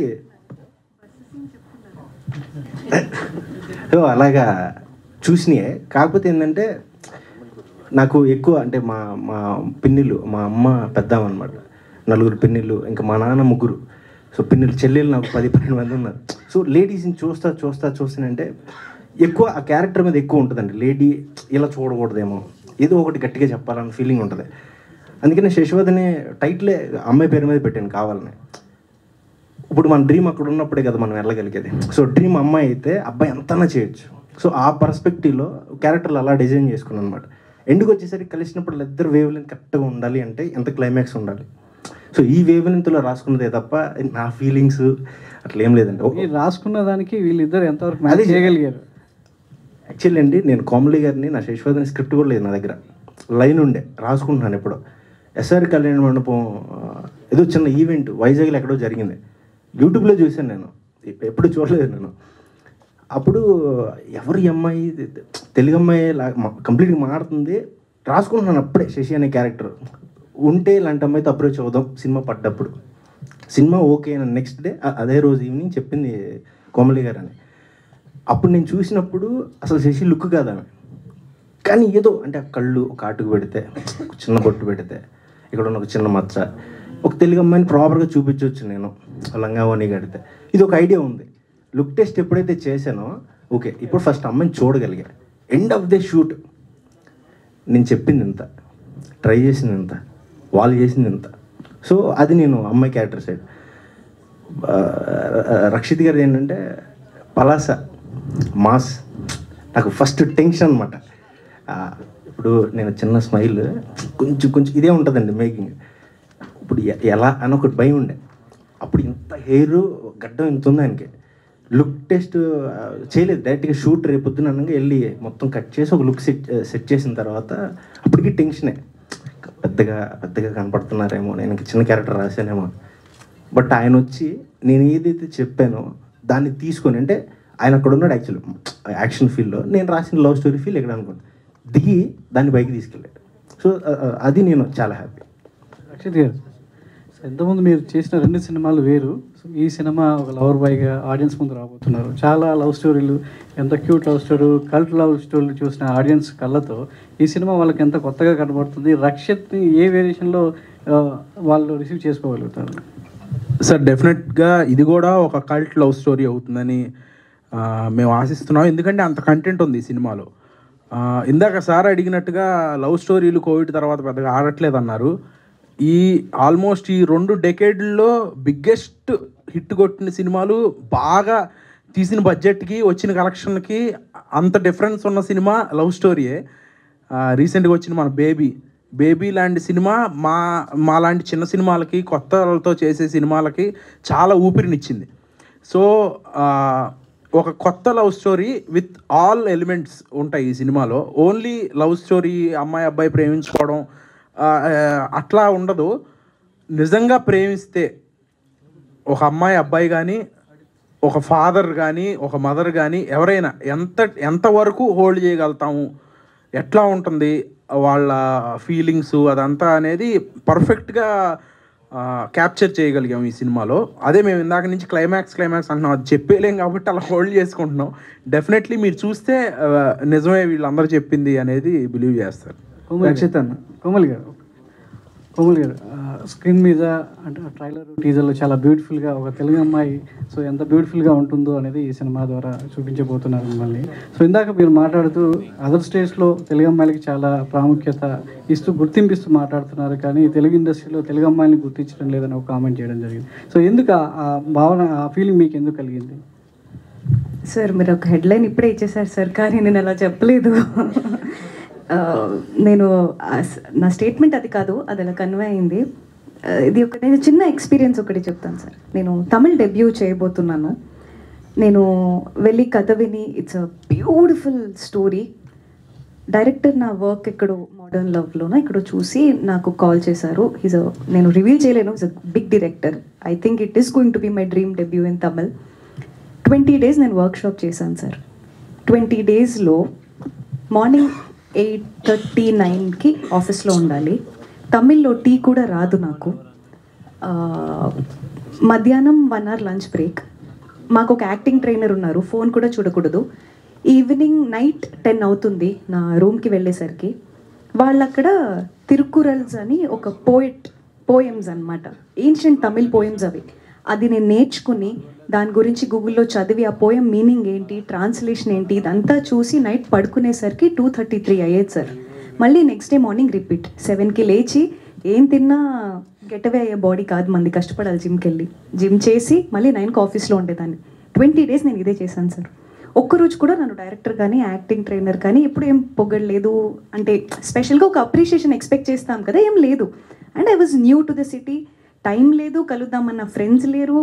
అలాగా చూసినాయే. కాకపోతే ఏంటంటే నాకు ఎక్కువ అంటే మా పిన్నిలు, మా అమ్మ పెద్దాం అనమాట, నలుగురు పిన్నిలు, ఇంకా మా నాన్న ముగ్గురు. సో పిన్నిలు, చెల్లెలు నాకు 10-12 మంది ఉన్నారు. సో లేడీస్ని చూస్తానంటే ఎక్కువ ఆ క్యారెక్టర్ మీద ఎక్కువ ఉంటుందండి. లేడీ ఇలా చూడకూడదేమో, ఏదో ఒకటి గట్టిగా చెప్పాలన్న ఫీలింగ్ ఉంటుంది. అందుకని శశివదనే టైటిలే అమ్మాయి పేరు మీద పెట్టాను కావాలని. ఇప్పుడు మన డ్రీమ్ అక్కడ ఉన్నప్పుడే కదా మనం వెళ్ళగలిగేది. సో డ్రీమ్ అమ్మాయి అయితే అబ్బాయి ఎంతనా చేయొచ్చు. సో ఆ పర్స్పెక్టివ్లో క్యారెక్టర్లు అలా డిజైన్ చేసుకున్నాను అనమాట. ఎండుకు వచ్చేసరికి కలిసినప్పుడు ఇద్దరు వేవ్ లెంత్ కరెక్ట్గా ఉండాలి అంటే ఎంత క్లైమాక్స్ ఉండాలి. సో ఈ వేవ్ లెంత్లో రాసుకున్నదే తప్ప నా ఫీలింగ్స్ అట్లా ఏం లేదండి. రాసుకున్న దానికి వీళ్ళిద్దరు ఎంతవరకు మ్యాచ్ చేయగలిగారు? యాక్చువల్లీ అండి, నేను కోమలి గారిని, నా శశివదన స్క్రిప్ట్ కూడా లేదు నా దగ్గర, లైన్ ఉండే రాసుకుంటున్నాను. ఎప్పుడో ఎస్ఆర్ కళ్యాణ మండపం ఏదో చిన్న ఈవెంట్ వైజాగ్లో ఎక్కడో జరిగింది, యూట్యూబ్లో చూశాను నేను, ఎప్పుడు చూడలేదు నేను. అప్పుడు ఎవరు అమ్మాయి, తెలుగు అమ్మాయి కంప్లీట్గా మారుతుంది, రాసుకుంటున్నాను అప్పుడే. శశి అనే క్యారెక్టర్ ఉంటే ఇలాంటి అమ్మాయితో అప్రోచ్ అవుదాం సినిమా పడ్డప్పుడు. సినిమా ఓకే అని నెక్స్ట్ డే అదే రోజు ఈవినింగ్ చెప్పింది కోమలి గారు అని. అప్పుడు నేను చూసినప్పుడు అసలు శశి లుక్ కాదు ఆమె, కానీ ఏదో అంటే కళ్ళు ఒక ఆటుకు పెడితే, చిన్న బొట్టు పెడితే, ఇక్కడ ఉన్న ఒక చిన్న మచ్చ, ఒక తెలుగు అమ్మాయిని ప్రాపర్గా చూపించవచ్చు నేను లంగావని కడితే. ఇది ఒక ఐడియా ఉంది. లుక్ టెస్ట్ ఎప్పుడైతే చేశానో ఓకే, ఇప్పుడు ఫస్ట్ అమ్మాయిని చూడగలిగా. ఎండ్ ఆఫ్ ది షూట్ నేను చెప్పింది ఇంత, ట్రై చేసింది ఇంత, వాళ్ళు చేసింది ఇంత. సో అది నేను అమ్మాయి క్యారెక్టర్ సైడ్. రక్షిత్ గారిది ఏంటంటే పలాస మాస్, నాకు ఫస్ట్ టెన్షన్ అనమాట. ఇప్పుడు నేను చిన్న స్మైల్ కొంచెం ఇదే ఉంటుందండి మేకింగ్. ఇప్పుడు ఎలా అని ఒకటి భయం ఉండే. అప్పుడు ఇంత హెయిర్ గడ్డం ఇంత ఉంది ఆయనకి. లుక్ టెస్ట్ చేయలేదు, డైరెక్ట్గా షూట్ రేపొద్దున అనగా వెళ్ళి మొత్తం కట్ చేసి ఒక లుక్ సెట్ చేసిన తర్వాత అప్పటికి టెన్షనే, పెద్దగా కనపడుతున్నారేమో, నేను చిన్న క్యారెక్టర్ రాశానేమో. బట్ ఆయన వచ్చి నేను ఏదైతే చెప్పానో దాన్ని తీసుకొని, అంటే ఆయన అక్కడ ఉన్నాడు యాక్చువల్లీ యాక్షన్ ఫీల్డ్లో, నేను రాసిన లవ్ స్టోరీ ఫీల్ ఎక్కడ అనుకోండి దిగి దాన్ని పైకి తీసుకెళ్ళాడు. సో అది నేను చాలా హ్యాపీ. రక్షిత్ గారు, ఇంతకుముందు మీరు చేసిన 2 సినిమాలు వేరు. ఈ సినిమా ఒక లవర్ బాయ్గా ఆడియన్స్ ముందు రాబోతున్నారు. చాలా లవ్ స్టోరీలు, ఎంత cute love story, cult love స్టోరీలు చూసిన ఆడియన్స్ కళ్ళతో ఈ సినిమా వాళ్ళకి ఎంత కొత్తగా కనబడుతుంది, రక్షిత్ని ఏ వేరియేషన్లో వాళ్ళు రిసీవ్ చేసుకోగలుగుతారు? సార్ డెఫినెట్గా ఇది కూడా ఒక కల్ట్ లవ్ స్టోరీ అవుతుందని మేము ఆశిస్తున్నాం. ఎందుకంటే అంత కంటెంట్ ఉంది ఈ సినిమాలో. ఇందాక సార్ అడిగినట్టుగా లవ్ స్టోరీలు కోవిడ్ తర్వాత పెద్దగా ఆడట్లేదు అన్నారు. ఈ ఆల్మోస్ట్ ఈ 2 డెకేడ్లో బిగ్గెస్ట్ హిట్ కొట్టిన సినిమాలు, బాగా తీసిన బడ్జెట్కి వచ్చిన కలెక్షన్కి అంత డిఫరెన్స్ ఉన్న సినిమా లవ్ స్టోరీయే. రీసెంట్గా వచ్చిన మన బేబీ లాంటి సినిమా మా లాంటి చిన్న సినిమాలకి, కొత్త వాళ్ళతో చేసే సినిమాలకి చాలా ఊపిరినిచ్చింది. సో ఒక కొత్త love story with all elements ఉంటాయి ఈ సినిమాలో. ఓన్లీ లవ్ స్టోరీ, అమ్మాయి అబ్బాయి ప్రేమించుకోవడం అట్లా ఉండదు. నిజంగా ప్రేమిస్తే ఒక అమ్మాయి అబ్బాయి కానీ, ఒక ఫాదర్ కానీ, ఒక మదర్ కానీ ఎవరైనా ఎంతవరకు హోల్డ్ చేయగలుగుతాము, ఎట్లా ఉంటుంది వాళ్ళ ఫీలింగ్స్, అదంతా అనేది పర్ఫెక్ట్గా క్యాప్చర్ చేయగలిగాం ఈ సినిమాలో. అదే మేము ఇందాక నుంచి క్లైమాక్స్ అంటున్నాం, అది చెప్పేలేం కాబట్టి అలా హోల్డ్ చేసుకుంటున్నాం. డెఫినెట్లీ మీరు చూస్తే నిజమే వీళ్ళందరూ చెప్పింది అనేది బిలీవ్ చేస్తారు. కోమల్ గారు స్క్రీన్ మీద అంటే ట్రైలర్ టీజర్లో చాలా బ్యూటిఫుల్గా ఒక తెలుగు అమ్మాయి సో ఎంత బ్యూటిఫుల్గా ఉంటుందో అనేది ఈ సినిమా ద్వారా చూపించబోతున్నారు మిమ్మల్ని. సో ఇందాక మీరు మాట్లాడుతూ అదర్ స్టేట్స్లో తెలుగు అమ్మాయిలకి చాలా ప్రాముఖ్యత ఇస్తూ గుర్తింపిస్తూ మాట్లాడుతున్నారు, కానీ తెలుగు ఇండస్ట్రీలో తెలుగు అమ్మాయిని గుర్తించడం లేదని ఒక కామెంట్ చేయడం జరిగింది. సో ఎందుకు ఆ భావన, ఆ ఫీలింగ్ మీకు ఎందుకు కలిగింది? సార్ మీరు ఒక హెడ్లైన్ ఇప్పుడే ఇచ్చేసారు సార్, కానీ నేను అలా చెప్పలేదు. నేను నా స్టేట్మెంట్ అది కాదు, అది అలా కన్వే అయింది. ఇది ఒక నేను చిన్న ఎక్స్పీరియన్స్ ఒకటి చెప్తాను సార్. నేను తమిళ్ డెబ్యూ చేయబోతున్నాను. నేను వెళ్ళి కథ విని it's a beautiful story. Director నా వర్క్ ఎక్కడో మోడర్న్ లవ్లోనో ఎక్కడో చూసి నాకు కాల్ చేశారు. నేను రివీల్ చేయలేను, is a big director. I think it is going to be my dream debut in Tamil. 20 days నేను వర్క్షాప్ చేశాను సార్. 20 daysలో మార్నింగ్ 8:39కి ఆఫీస్లో ఉండాలి. తమిళ్లో టీ కూడా రాదు నాకు. మధ్యాహ్నం 1 hour లంచ్ బ్రేక్. మాకు ఒక యాక్టింగ్ ట్రైనర్ ఉన్నారు, ఫోన్ కూడా చూడకూడదు. ఈవినింగ్ నైట్ 10 అవుతుంది నా రూమ్కి వెళ్ళేసరికి. వాళ్ళు అక్కడ తిరుకురల్స్ అని ఒక పోయమ్స్ అనమాట, ఏన్షియంట్ తమిళ్ పోయమ్స్ అవి. అది నేను నేర్చుకుని దాని గురించి గూగుల్లో చదివి ఆ పోయం మీనింగ్ ఏంటి, ట్రాన్స్లేషన్ ఏంటి, ఇదంతా చూసి నైట్ పడుకునేసరికి 2:33 అయ్యేది సార్. మళ్ళీ నెక్స్ట్ డే మార్నింగ్ రిపీట్. 7కి లేచి ఏం తిన్నా గెటవే అయ్యే బాడీ కాదు మంది, కష్టపడాలి జిమ్ చేసి మళ్ళీ 9కి ఆఫీస్లో ఉండేదాన్ని. 20 days నేను ఇదే చేశాను సార్. ఒక్కరోజు కూడా నన్ను డైరెక్టర్ కానీ యాక్టింగ్ ట్రైనర్ కానీ ఎప్పుడు ఏం పొగడలేదు. అంటే స్పెషల్గా ఒక అప్రిషియేషన్ ఎక్స్పెక్ట్ చేస్తాం కదా, ఏం లేదు. And I was new to the city, time లేదు, కలుద్దామన్న ఫ్రెండ్స్ లేరు.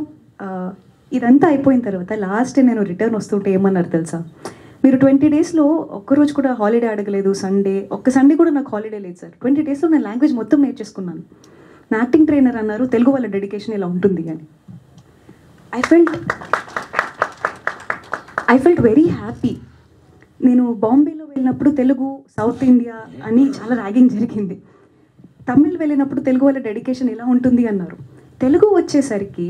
ఇదంతా అయిపోయిన తర్వాత లాస్ట్ నేను రిటర్న్ వస్తుంటే ఏమన్నారు తెలుసా, మీరు 20 daysలో ఒక్కరోజు కూడా హాలిడే అడగలేదు. ఒక్క సండే కూడా నాకు హాలిడే లేదు సార్. 20 daysలో నేను లాంగ్వేజ్ మొత్తం నేర్చేసుకున్నాను. నా యాక్టింగ్ ట్రైనర్ అన్నారు తెలుగు వాళ్ళ డెడికేషన్ ఇలా ఉంటుంది అని. I felt very happy. నేను బాంబేలో వెళ్ళినప్పుడు తెలుగు సౌత్ ఇండియా అని చాలా ర్యాగింగ్ జరిగింది. తమిళ్ వెళ్ళినప్పుడు తెలుగు వాళ్ళ డెడికేషన్ ఇలా ఉంటుంది అన్నారు. తెలుగు వచ్చేసరికి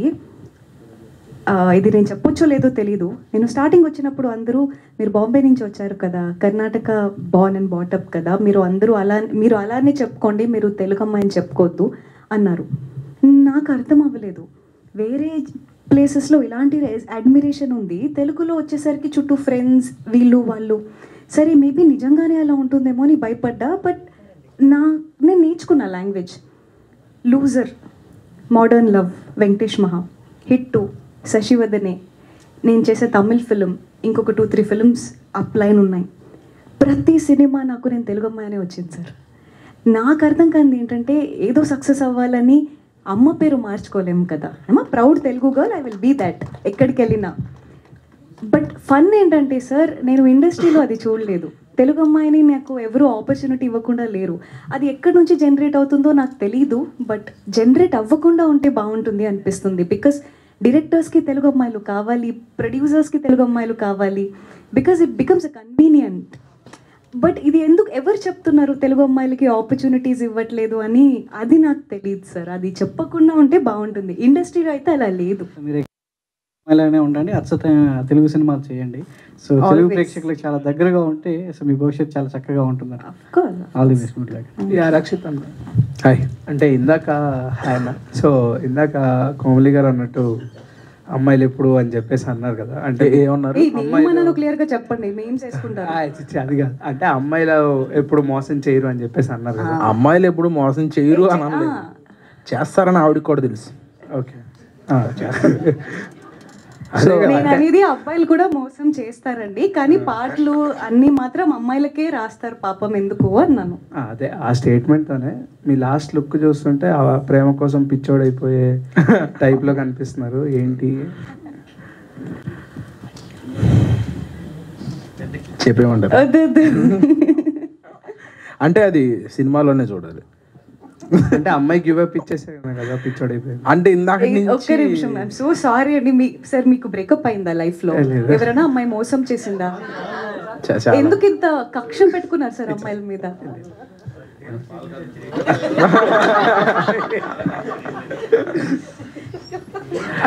ఇది నేను చెప్పొచ్చో లేదో తెలీదు. నేను స్టార్టింగ్ వచ్చినప్పుడు అందరూ మీరు బాంబే నుంచి వచ్చారు కదా, కర్ణాటక బార్న్ అండ్ బాటప్ కదా, మీరు అలానే చెప్పుకోండి, మీరు తెలుగు అమ్మాయిని చెప్పుకోవద్దు అన్నారు. నాకు అర్థం అవ్వలేదు. వేరే ప్లేసెస్లో ఇలాంటి అడ్మిరేషన్ ఉంది, తెలుగులో వచ్చేసరికి చుట్టూ ఫ్రెండ్స్ వీళ్ళు వాళ్ళు. సరే మేబీ నిజంగానే అలా ఉంటుందేమో అని భయపడ్డా. బట్ నేను నేర్చుకున్నా language. Loser, modern love, Venkatesh మహా, హిట్ 2, శశివదనే, నేను చేసే తమిళ్ ఫిలిం, ఇంకొక 2-3 ఫిలిమ్స్ అప్లైన్ ఉన్నాయి. ప్రతి సినిమా నాకు నేను తెలుగు అమ్మాయినే వచ్చింది సార్. నాకు అర్థం కాదు ఏంటంటే ఏదో సక్సెస్ అవ్వాలని అమ్మ పేరు మార్చుకోలేము కదా. అమ్మ proud Telugu girl, I will be that ఎక్కడికి వెళ్ళినా. బట్ ఫన్ ఏంటంటే సార్, నేను ఇండస్ట్రీలో అది చూడలేదు. తెలుగు అమ్మాయిని నాకు ఎవరు ఆపర్చునిటీ ఇవ్వకుండా లేరు. అది ఎక్కడి నుంచి జనరేట్ అవుతుందో నాకు తెలీదు. బట్ జనరేట్ అవ్వకుండా ఉంటే బాగుంటుంది అనిపిస్తుంది. బికాస్ డైరెక్టర్స్కి తెలుగు అమ్మాయిలు కావాలి, ప్రొడ్యూసర్స్కి తెలుగు అమ్మాయిలు కావాలి. Because it becomes a convenient. But ఇది ఎందుకు ఎవరు చెప్తున్నారు తెలుగు అమ్మాయిలకి ఆపర్చునిటీస్ ఇవ్వట్లేదు అని? అది నాకు తెలియదు సార్. అది చెప్పకుండా ఉంటే బాగుంటుంది. ఇండస్ట్రీలో అయితే అలా లేదు. మీరు అమ్మాయిలానే ఉండండి, తెలుగు సినిమాలు చేయండి. సో తెలుగు ప్రేక్షకులకు చాలా దగ్గరగా ఉంటే సో మీ భవిష్యత్తు చాలా చక్కగా ఉంటుంది. All the best. Good luck. Rakshit అన్న, హాయ్. అంటే ఇందాక హాయ్ అన్న. సో ఇందాక కోమలి గారు అన్నట్టు అమ్మాయిలు ఎప్పుడు అని చెప్పేసి అన్నారు కదా, అంటే ఏమన్నారు? క్లియర్ గా చెప్పండి, మేము చేసుకుంటారు. అది కాదు, అంటే అమ్మాయిలు ఎప్పుడు మోసం చేయరు అని చెప్పేసి అన్నారు కదా. అమ్మాయిలు ఎప్పుడు మోసం చేయరు అని అనలేదు, చేస్తారని ఆవిడకి కూడా తెలుసు. ఓకే, నేను అనేది అబ్బాయిలు కూడా మోసం చేస్తారండి, కానీ పాటలు అన్ని మాత్రం అమ్మాయిలకే రాస్తారు పాపం, ఎందుకు అన్నాను. అదే ఆ స్టేట్మెంట్ తోనే మీ లాస్ట్ లుక్ చూస్తుంటే ఆ ప్రేమ కోసం పిచ్చోడైపోయే టైప్ లో కనిపిస్తున్నారు. ఏంటి చెప్పేమంటారు? అంటే అది సినిమాలోనే చూడాలి. అంటే అమ్మాయి గివ్ అప్ ఇచ్చేసారు కదా, పిచ్చోడైపోయింది. అంటే ఇందాక ఒక్క నిమిషం, ఐఎమ్ సో సారీ అండి. సార్ మీకు బ్రేకప్ అయిందా లైఫ్ లో? ఎవరైనా అమ్మాయి మోసం చేసిందా? ఎందుకు ఇంత కక్ష పెట్టుకున్నారు సార్ అమ్మాయిల మీద?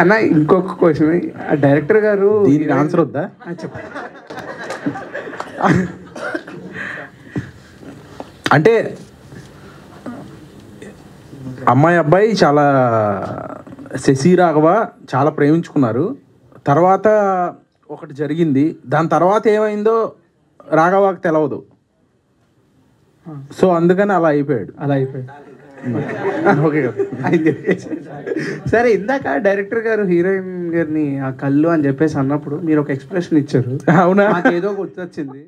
అన్న ఇంకొక క్వశ్చన్, ఆ డైరెక్టర్ గారు దీనికి ఆన్సర్ వద్దా? అంటే అమ్మాయి అబ్బాయి చాలా శశి రాఘవ చాలా ప్రేమించుకున్నారు. తర్వాత ఒకటి జరిగింది, దాని తర్వాత ఏమైందో రాఘవకి తెలవదు. సో అందుకని అలా అయిపోయాడు. ఓకే, సరే. ఇందాక డైరెక్టర్ గారు హీరోయిన్ గారిని ఆ కళ్ళు అని చెప్పేసి అన్నప్పుడు మీరు ఒక ఎక్స్ప్రెషన్ ఇచ్చారు. అవునా? ఏదో గుర్తొచ్చింది.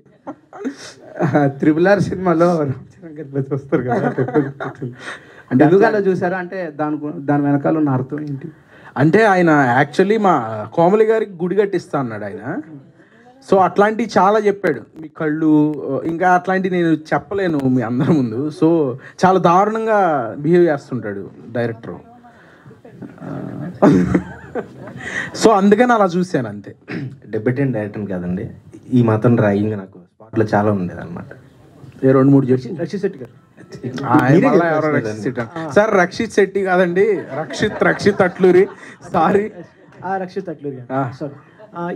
RRR సినిమాలో వస్తారు కదా, అంటే ఎందుకు అలా చూసారా? అంటే దాని వెనకాల ఉన్న అర్థం ఏంటి? అంటే ఆయన యాక్చువల్లీ మా కోమలి గారికి గుడి కట్టిస్తా అన్నాడు ఆయన. సో అట్లాంటివి చాలా చెప్పాడు, మీ కళ్ళు ఇంకా అట్లాంటివి నేను చెప్పలేను మీ అందరి ముందు. సో చాలా దారుణంగా బిహేవ్ చేస్తుంటాడు డైరెక్టర్. సో అందుకని అలా చూశాను అంతే. డెబ్యూటెంట్ డైరెక్టర్ కాదండి, ఈ మాత్రం డ్రాయింగ్ నాకు స్పాట్లో చాలా ఉండేది అనమాట. 2-3 చేసి రక్షిత్ శెట్టి గారు సార్, రక్షిత్ శెట్టి కాదండి, రక్షిత్ అట్లూరి. సారీ, రక్షిత్ అట్లూరి. సారీ.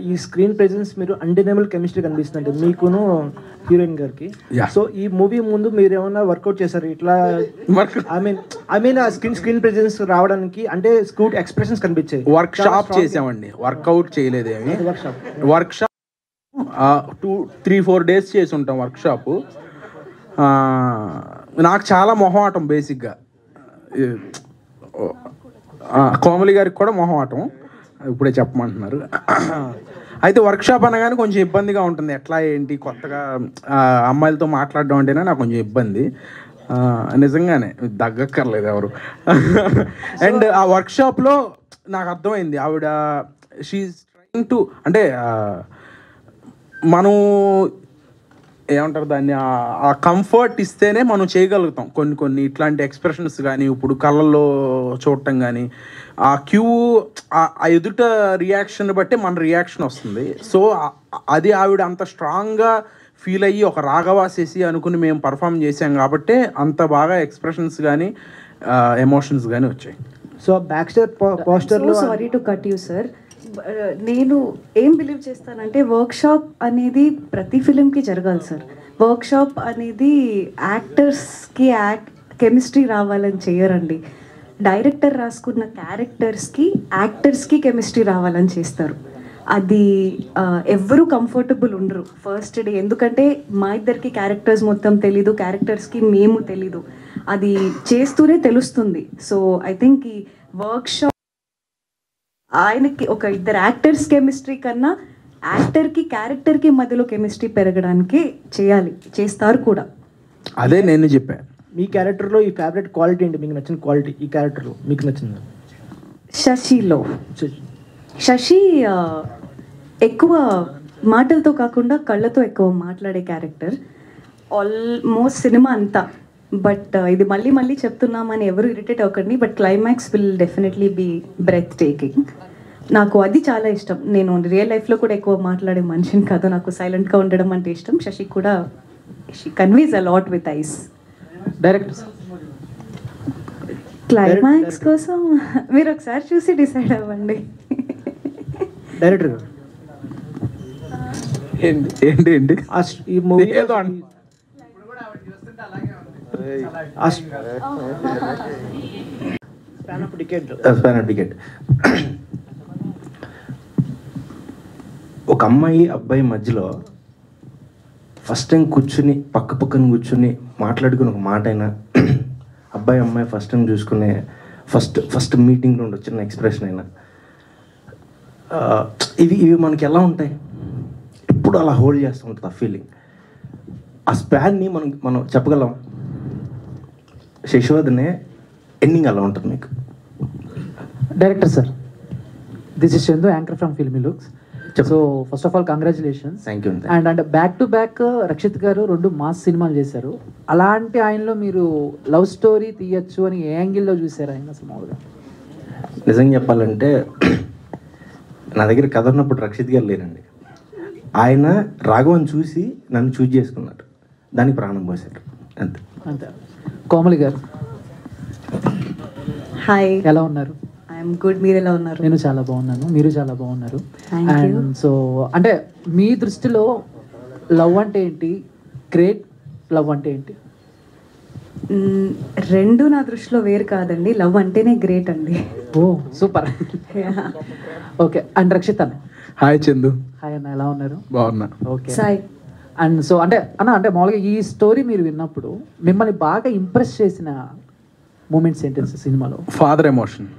ఈ స్క్రీన్ ప్రెజెన్స్ మీరు అన్డినబుల్ కెమిస్ట్రీ కనిపిస్తుంది మీకును హీరోయిన్ గారికి. సో ఈ మూవీ ముందు మీరు ఏమైనా వర్కౌట్ చేశారు ఇట్లా? ఐ మీన్ ఆ స్క్రీన్ ప్రెజెన్స్ రావడానికి, అంటే స్క్రూట్ ఎక్స్ప్రెషన్స్ కనిపించాయి. వర్క్ షాప్ చేసామండి, వర్కౌట్ చేయలేదేమి. వర్క్ షాప్ 2-3-4 డేస్ చేసి ఉంటాం వర్క్ షాపు. నాకు చాలా మొహమాటం బేసిక్గా, కోమలి గారికి కూడా మొహమాటం, ఇప్పుడే చెప్పమంటున్నారు. అయితే వర్క్షాప్ అనగానే కొంచెం ఇబ్బందిగా ఉంటుంది, ఎట్లా ఏంటి కొత్తగా అమ్మాయిలతో మాట్లాడడం అంటేనే నాకు కొంచెం ఇబ్బంది. నిజంగానే దగ్గక్కర్లేదు ఎవరు. అండ్ ఆ వర్క్షాప్లో నాకు అర్థమైంది, ఆవిడ షీఈస్ ట్రైయింగ్ టు, అంటే మనం ఏమంటారు దాన్ని, ఆ కంఫర్ట్ ఇస్తేనే మనం చేయగలుగుతాం కొన్ని ఇట్లాంటి ఎక్స్ప్రెషన్స్ కానీ, ఇప్పుడు కళ్ళల్లో చూడటం కానీ, ఆ ఆ ఎదుట రియాక్షన్ బట్టి మన రియాక్షన్ వస్తుంది. సో అది ఆవిడ అంత స్ట్రాంగ్గా ఫీల్ అయ్యి ఒక రాఘవాసేసి అనుకుని మేము పర్ఫామ్ చేసాం కాబట్టి అంత బాగా ఎక్స్ప్రెషన్స్ కానీ ఎమోషన్స్ కానీ వచ్చాయి. సో బ్యాక్ స్టేజ్ పోస్టర్లో, sorry to cut you sir, నేను ఏం బిలీవ్ చేస్తానంటే వర్క్షాప్ అనేది ప్రతి ఫిలింకి జరగాలి సార్. వర్క్షాప్ అనేది యాక్టర్స్కి కెమిస్ట్రీ రావాలని చేయరండి. డైరెక్టర్ రాసుకున్న క్యారెక్టర్స్కి యాక్టర్స్కి కెమిస్ట్రీ రావాలని చేస్తారు. అది ఎవ్వరూ కంఫర్టబుల్ ఉండరు ఫస్ట్ డే, ఎందుకంటే మా ఇద్దరికి క్యారెక్టర్స్ మొత్తం తెలీదు, క్యారెక్టర్స్కి మేము తెలీదు, అది చేస్తూనే తెలుస్తుంది. సో ఐ థింక్ ఈ వర్క్షాప్ ఆయనకి ఒక ఇద్దరు యాక్టర్స్ కెమిస్ట్రీ కన్నా యాక్టర్కి క్యారెక్టర్కి మధ్యలో కెమిస్ట్రీ పెరగడానికి చేస్తారు కూడా. అదే నేను చెప్పాను. మీ క్యారెక్టర్లో ఈ ఫేవరెట్ క్వాలిటీ ఏంటి, మీకు నచ్చిన క్వాలిటీ ఈ క్యారెక్టర్లో మీకు నచ్చింది? శశిలో శశి ఎక్కువ మాటలతో కాకుండా కళ్ళతో ఎక్కువ మాట్లాడే క్యారెక్టర్ ఆల్మోస్ట్ సినిమా అంతా. బట్ ఇది మళ్ళీ చెప్తున్నామని ఎవరు ఇరిటేట్ అవ్వకండి, but climax will definitely be breath taking. నాకు అది చాలా ఇష్టం. నేను రియల్ లైఫ్లో కూడా ఎక్కువ మాట్లాడే మనిషిని కాదు, నాకు సైలెంట్గా ఉండడం అంటే ఇష్టం. శశి కూడా she conveys a lot with eyes. Director climax కోసం మీరు ఒకసారి చూసి డిసైడ్ అవ్వండి. డైరెక్టర్ గారు ఏంటి ఏంటి ఈ మూవీ ఏదో టికెట్ ఒక అమ్మాయి అబ్బాయి మధ్యలో ఫస్ట్ టైం కూర్చుని పక్కన కూర్చుని మాట్లాడుకుని ఒక మాట అయినా, అబ్బాయి అమ్మాయి ఫస్ట్ టైం చూసుకునే ఫస్ట్ మీటింగ్లో ఉండే చిన్న ఎక్స్ప్రెషన్ అయినా, ఇవి మనకి ఎలా ఉంటాయి, ఎప్పుడు అలా హోల్డ్ చేస్తూ ఉంటుంది ఆ ఫీలింగ్. ఆ స్పాన్ని మనం చెప్పగలం. శశివర్ధనే ఎండింగ్ అలా ఉంటుంది మీకు. Director sir, this is Chandu, anchor from Filmy Looks. So first of all congratulations. Thank you. And back to back Rakshit గారు 2 మాస్ సినిమాలు చేశారు. అలాంటి ఆయనలో మీరు లవ్ స్టోరీ తీయచ్చు అని ఏ యాంగిల్లో చూసారు ఆయన అసలు మామూలుగా? నిజంగా చెప్పాలంటే నా దగ్గర కథ ఉన్నప్పుడు రక్షిత్ గారు లేరండి. ఆయన రాఘవన్ చూసి నన్ను చూజ్ చేసుకున్నారు, దానికి ప్రాణం పోశారు అంతే. అంతే. కోమలి గారు హాయ్, ఎలా ఉన్నారు? I'm good. మీరు ఎలా ఉన్నారు? నేను చాలా బాగున్నాను, మీరు చాలా బాగున్నారు. Thank you. అండ్ సో అంటే మీ దృష్టిలో లవ్ అంటే ఏంటి, గ్రేట్ లవ్ అంటే ఏంటి? రెండు నా దృష్టిలో వేరు కాదండి. లవ్ అంటేనే గ్రేట్ అండి. ఓ సూపర్. ఓకే. అండ్ రక్షిత్ అన్న. హాయ్ చందు. హాయ్ అన్న, ఎలా ఉన్నారు? బాగున్నా. ఓకే. సాయి. అండ్ సో అంటే మామూలుగా ఈ స్టోరీ మీరు విన్నప్పుడు మిమ్మల్ని బాగా ఇంప్రెస్ చేసిన మూమెంట్స్ ఏంటి సినిమాలో? Father emotion.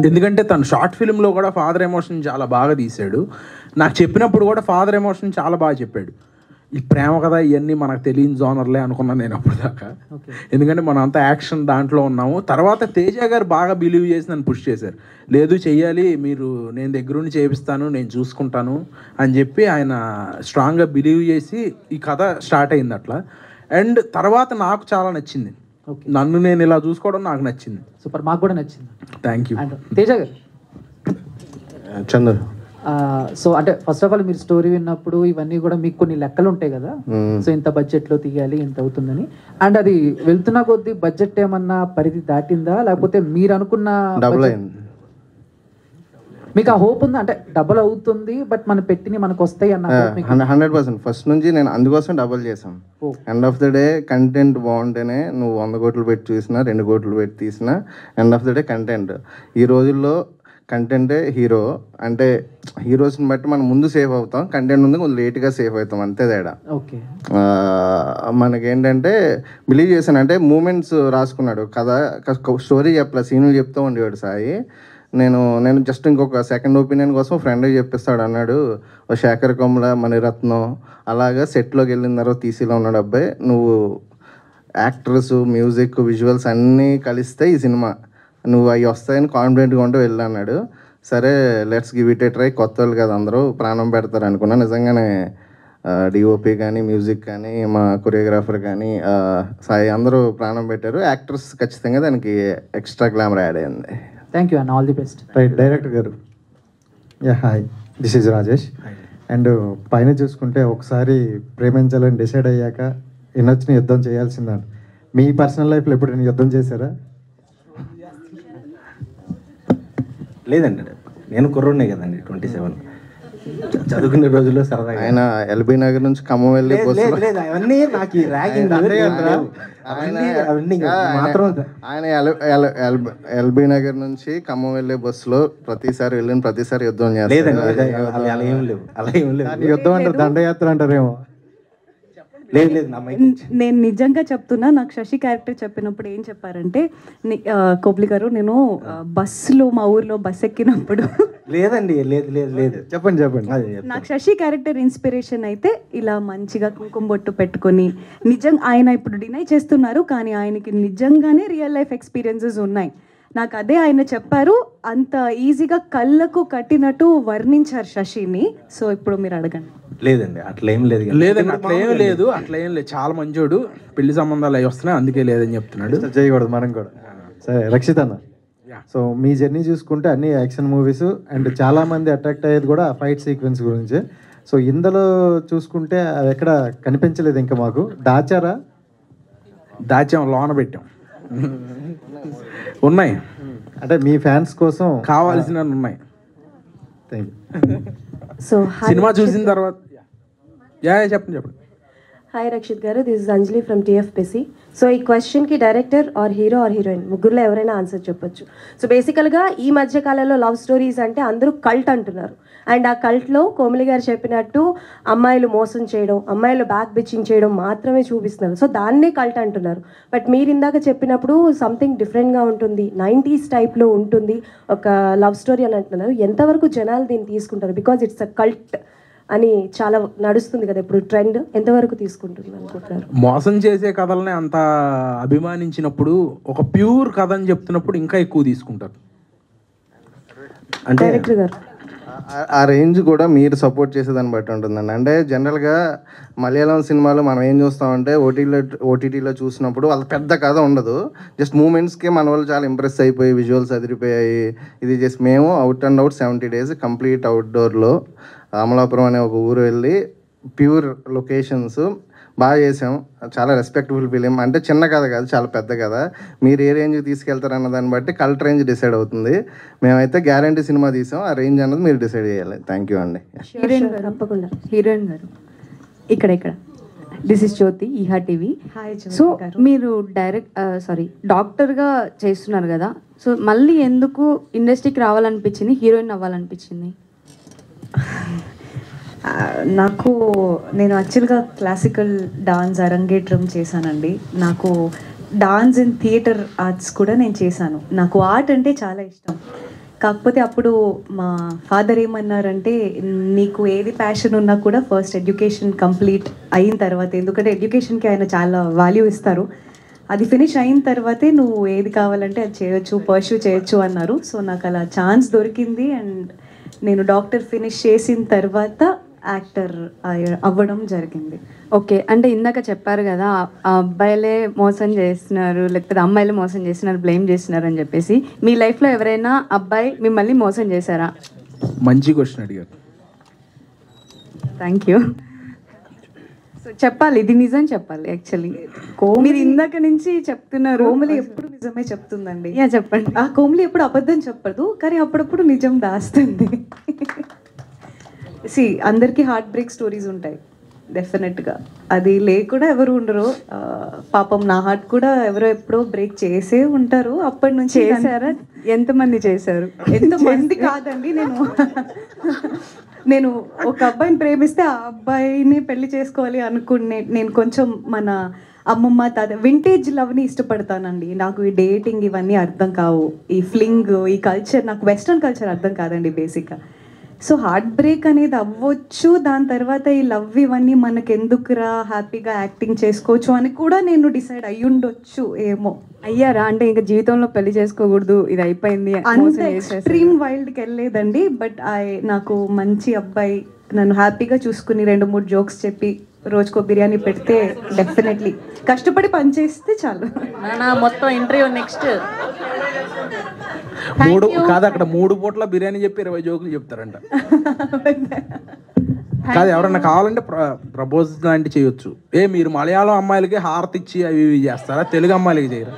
ఎందుకంటే తను షార్ట్ ఫిల్మ్లో కూడా ఫాదర్ ఎమోషన్ చాలా బాగా తీశాడు. నాకు చెప్పినప్పుడు కూడా ఫాదర్ ఎమోషన్ చాలా బాగా చెప్పాడు. ఈ ప్రేమ కదా ఇవన్నీ మనకు తెలియని జోనర్లే అనుకున్నాను నేను అప్పుడు దాకా. ఎందుకంటే మనం అంతా యాక్షన్ దాంట్లో ఉన్నాము. తర్వాత తేజ గారు బాగా బిలీవ్ చేసి నన్ను పుష్ చేశారు. లేదు చెయ్యాలి, మీరు నేను దగ్గరుండి చేపిస్తాను, నేను చూసుకుంటాను అని చెప్పి ఆయన స్ట్రాంగ్గా బిలీవ్ చేసి ఈ కథ స్టార్ట్ అయింది అట్లా. అండ్ తర్వాత నాకు చాలా నచ్చింది, నన్ను నేను ఇలా చూసుకోవడం నాకు నచ్చింది. సూపర్, మాకు కూడా నచ్చింది. Thank you. అండ్ తేజ గారు. చందర్. సో అంటే ఫస్ట్ ఆఫ్ ఆల్ మీరు స్టోరీ విన్నప్పుడు ఇవన్నీ కూడా మీకు కొన్ని లెక్కలు ఉంటాయి కదా, సో ఇంత బడ్జెట్లో తీయాలి, ఇంత అవుతుందని. అండ్ అది వెళ్తున్న కొద్దీ బడ్జెట్ ఏమన్నా పరిధి దాటిందా, లేకపోతే మీరు అనుకున్న డబుల్ అయింది? మీకు ఆ హోప్ ఉందా? అంటే డబుల్ అవుతుంది బట్ మనం పెట్టిన మనకు వస్తాయి అన్న 100%. ఫస్ట్ నుంచి నేను అందుకోసం డబుల్ చేశాను. End of the day content బాగుంటేనే నువ్వు 100 కోట్లు పెట్టి చూసినా 2 కోట్లు పెట్టి తీసినా end of the day content. ఈ రోజుల్లో కంటెంటే హీరో. అంటే హీరోస్ని బట్టి మనం ముందు సేఫ్ అవుతాం, కంటెంట్ ముందు కొంచెం లేట్గా సేఫ్ అవుతాం, అంతే తేడా. ఓకే. మనకేంటంటే బిలీవ్ చేశాను అంటే మూమెంట్స్ రాసుకున్నాడు కదా, స్టోరీ చెప్పలే, సీన్లు చెప్తూ ఉండేవాడు సాయి. నేను జస్ట్ ఇంకొక సెకండ్ ఒపీనియన్ కోసం ఫ్రెండ్కి చెప్పిస్తాడు అన్నాడు. శేఖర్ కొమ్ల, మణిరత్నం అలాగా సెట్లోకి వెళ్ళిన తర్వాత తీసిలో ఉన్నాడు అబ్బాయి, నువ్వు యాక్టర్స్, మ్యూజిక్, విజువల్స్ అన్నీ కలిస్తే ఈ సినిమా నువ్వు అవి వస్తాయని కాన్ఫిడెంట్గా ఉంటూ వెళ్ళి అన్నాడు. సరే let's give it A try, కొత్త వాళ్ళు కదా అందరూ ప్రాణం పెడతారు అనుకున్నా. నిజంగానే డిఓపి కానీ, మ్యూజిక్ కానీ, మా కొరియోగ్రాఫర్ కానీ, సాయి అందరూ ప్రాణం పెట్టారు. యాక్టర్స్ ఖచ్చితంగా దానికి ఎక్స్ట్రా గ్లామర్ యాడ్ అయింది. Thank you and all the best. Right. Director గారు. Hi, this is Rajesh. And పైన చూసుకుంటే ఒకసారి ప్రేమించాలని డిసైడ్ అయ్యాక ఎన్నొచ్చిన యుద్ధం చేయాల్సిందండి. మీ పర్సనల్ లైఫ్లో ఎప్పుడైనా యుద్ధం చేశారా? లేదండి, నేను కుర్రోడ్నే కదండి, 27 చదువుకునే రోజుల్లో సరదాగా. ఆయన ఎల్బీ నగర్ నుంచి ఖమ్మం వెళ్ళి అవన్నీ నాకు ఆయన ఎల్బీ నగర్ నుంచి ఖమ్మం వెళ్ళే బస్సులో ప్రతిసారి యుద్ధం చేస్తారు. యుద్ధం అంటారు, దండయాత్ర అంటారేమో. నేను నిజంగా చెప్తున్నా, నాకు శశి క్యారెక్టర్ చెప్పినప్పుడు ఏం చెప్పారంటే, కోబ్లి గారు నేను బస్సులో మా ఊర్లో బస్ ఎక్కినప్పుడు లేదండి, లేదు చెప్పండి. నాకు శశి క్యారెక్టర్ ఇన్స్పిరేషన్ అయితే ఇలా మంచిగా కుంకుమ బొట్టు పెట్టుకొని, నిజంగా ఆయన ఇప్పుడు డినై చేస్తున్నారు కానీ ఆయనకి నిజంగానే రియల్ లైఫ్ ఎక్స్పీరియన్సెస్ ఉన్నాయి. నాకు అదే ఆయన చెప్పారు, అంత ఈజీగా కళ్ళకు కట్టినట్టు వర్ణించారు శశిని. సో ఇప్పుడు మీరు అడగండి. లేదండి, అట్లా ఏం లేదు. లేదండి, అట్లా ఏం లేదు, చాలా మంచోడు, పెళ్లి సంబంధాలు అవి వస్తున్నాయి అందుకే లేదని చెప్తున్నాడు. చేయకూడదు మనం కూడా. సరే రక్షిత్ అన్న, సో మీ జర్నీ చూసుకుంటే అన్ని యాక్షన్ మూవీస్ అండ్ చాలా మంది అట్రాక్ట్ అయ్యేది కూడా ఫైట్ సీక్వెన్స్ గురించి. సో ఇందులో చూసుకుంటే అవి ఎక్కడ కనిపించలేదు ఇంకా మాకు. దాచారా? దాచాం, లోన పెట్టాం. ఉన్నాయి అంటే మీ ఫ్యాన్స్ కోసం కావాల్సిన ఉన్నాయి. Thank you. సో సినిమా చూసిన తర్వాత చెప్పండి. హాయ్ రక్షిత్ గారు, this is Anjali from TFPC. So ఈ క్వశ్చన్కి director or hero or heroine ముగ్గురులో ఎవరైనా ఆన్సర్ చెప్పొచ్చు. సో బేసికల్గా ఈ మధ్య కాలంలో లవ్ స్టోరీస్ అంటే అందరూ కల్ట్ అంటున్నారు. అండ్ ఆ కల్ట్లో కోమలి గారు చెప్పినట్టు అమ్మాయిలు మోసం చేయడం, అమ్మాయిలు బ్యాక్ బిచ్చింగ్ చేయడం మాత్రమే చూపిస్తున్నారు. సో దాన్నే కల్ట్ అంటున్నారు. బట్ మీరు ఇందాక చెప్పినప్పుడు సంథింగ్ డిఫరెంట్గా ఉంటుంది, 90s టైప్లో ఉంటుంది ఒక లవ్ స్టోరీ అని అంటున్నారు. ఎంతవరకు జనాలు దీన్ని తీసుకుంటారు? బికాజ్ ఇట్స్ అ కల్ట్ అని చాలా నడుస్తుంది కదా ఇప్పుడు ట్రెండ్, ఎంతవరకు తీసుకుంటుంది అనుకుంటున్నారు? మోసం చేసే కథలనే అంత అభిమానించినప్పుడు ఒక ప్యూర్ కథ అని చెప్తున్నప్పుడు ఇంకా ఎక్కువ తీసుకుంటారు. అంటే డైరెక్టర్ గారు ఆ రేంజ్ కూడా మీరు సపోర్ట్ చేసేదాన్ని బట్టి ఉంటుందండి. అంటే జనరల్గా మలయాళం సినిమాలో మనం ఏం చూస్తామంటే ఓటీటీలో చూసినప్పుడు వాళ్ళ పెద్ద కథ ఉండదు, జస్ట్ మూమెంట్స్కి మన వాళ్ళు చాలా ఇంప్రెస్ అయిపోయి విజువల్స్ అదిరిపోయాయి. ఇది జస్ట్ మేము out and out 70 days complete అవుట్డోర్లో అమలాపురం అనే ఒక ఊరు వెళ్ళి ప్యూర్ లొకేషన్స్ బాగా చేసాం. చాలా రెస్పెక్టబుల్ ఫిలిం. అంటే చిన్న కథ కాదు, చాలా పెద్ద కథ. మీరు ఏ రేంజ్కి తీసుకెళ్తారన్న దాన్ని బట్టి కల్ట్ రేంజ్ డిసైడ్ అవుతుంది. మేమైతే గ్యారంటీ సినిమా తీసాం, ఆ రేంజ్ అన్నది మీరు డిసైడ్ చేయాలి. థ్యాంక్ యూ అండి. హీరోయిన్ గారు, తప్పకుండా హీరోయిన్ గారు ఇక్కడ దిస్ ఇస్ జ్యోతి, ఈహా టీవీ. సో మీరు డాక్టర్గా చేస్తున్నారు కదా, సో మళ్ళీ ఎందుకు ఇండస్ట్రీకి రావాలనిపించింది, హీరోయిన్ అవ్వాలనిపించింది? నేను యాక్చువల్గా క్లాసికల్ డాన్స్ అరంగేట్రం చేశానండి. నాకు డాన్స్ అండ్ థియేటర్ ఆర్ట్స్ కూడా నేను చేశాను. నాకు ఆర్ట్ అంటే చాలా ఇష్టం. కాకపోతే అప్పుడు మా ఫాదర్ ఏమన్నారంటే, నీకు ఏది ప్యాషన్ ఉన్నా కూడా ఫస్ట్ ఎడ్యుకేషన్ కంప్లీట్ అయిన తర్వాత, ఎందుకంటే ఎడ్యుకేషన్కి ఆయన చాలా వాల్యూ ఇస్తారు, అది ఫినిష్ అయిన తర్వాతే నువ్వు ఏది కావాలంటే అది చేయొచ్చు, పర్స్యూ చేయొచ్చు అన్నారు. సో నాకు అలా ఛాన్స్ దొరికింది అండ్ నేను డాక్టర్ ఫినిష్ చేసిన తర్వాత యాక్టర్ అవ్వడం జరిగింది. ఓకే, అంటే ఇందాక చెప్పారు కదా ఆ అబ్బాయిలే మోసం చేస్తున్నారు లేకపోతే అమ్మాయిలు మోసం చేస్తున్నారు, బ్లేమ్ చేస్తున్నారు అని చెప్పేసి, మీ లైఫ్లో ఎవరైనా అబ్బాయి మిమ్మల్ని మోసం చేశారా? మంచి క్వశ్చన్ అడిగారు. Thank you. సో చెప్పాలి, ఇది నిజం చెప్పాలి. యాక్చువల్లీ మీరు ఇందాక నుంచి చెప్తున్నారు, కోమలి ఎప్పుడు నిజమే చెప్తుందండి. చెప్పండి. కోమలి ఎప్పుడు అబద్ధం చెప్పదు, కానీ అప్పుడప్పుడు నిజం దాస్తుంది. అందరికీ హార్ట్ బ్రేక్ స్టోరీస్ ఉంటాయి డెఫినెట్గా, అది లేకుండా ఎవరు ఉండరు. పాపం నా హార్ట్ కూడా ఎవరో ఎప్పుడో బ్రేక్ చేసే ఉంటారు. అప్పటి నుంచి చేశారా? ఎంతమంది చేశారు? ఎంతమంది కాదండి, నేను ఒక అబ్బాయిని ప్రేమిస్తే ఆ అబ్బాయిని పెళ్లి చేసుకోవాలి అనుకునే, నేను కొంచెం మన అమ్మమ్మ తాత వింటేజ్ లవ్ని ఇష్టపడతానండి. నాకు ఈ డేటింగ్ ఇవన్నీ అర్థం కావు, ఈ ఫ్లింగ్, ఈ కల్చర్, నాకు వెస్ట్రన్ కల్చర్ అర్థం కాదండి బేసిక్గా. సో హార్ట్ బ్రేక్ అనేది అవ్వచ్చు, దాని తర్వాత ఈ లవ్ ఇవన్నీ మనకు ఎందుకురా, హ్యాపీగా యాక్టింగ్ చేసుకోవచ్చు అని కూడా నేను డిసైడ్ అయ్యుండొచ్చు ఏమో. అయ్యారా? అంటే ఇంకా జీవితంలో పెళ్లి చేసుకోకూడదు, ఇది అయిపోయింది అంత ఎక్స్ట్రీమ్ వైల్డ్కి వెళ్ళలేదండి. బట్ నాకు మంచి అబ్బాయి నన్ను హ్యాపీగా చూసుకుని 2-3 జోక్స్ చెప్పి రోజుకో బిర్యానీ పెడితే డెఫినెట్లీ కష్టపడి పనిచేస్తే చాలు. మొత్తం ఇంటర్వ్యూ నెక్స్ట్ 3 కాదు, అక్కడ 3 పూట్ల బిర్యానీ చెప్పి 20 జోకులు చెప్తారంట. కాదు, ఎవరన్నా కావాలంటే ప్రపోజ్ లాంటి చేయొచ్చు. మీరు మలయాళం అమ్మాయిలకి హారతి ఇచ్చి అవి ఇవి చేస్తారా, తెలుగు అమ్మాయిలకి చేయరా?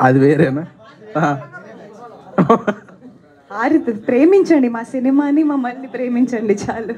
అది వేరేనా? హారతి ప్రేమించండి, మా సినిమాని మమ్మల్ని ప్రేమించండి చాలు.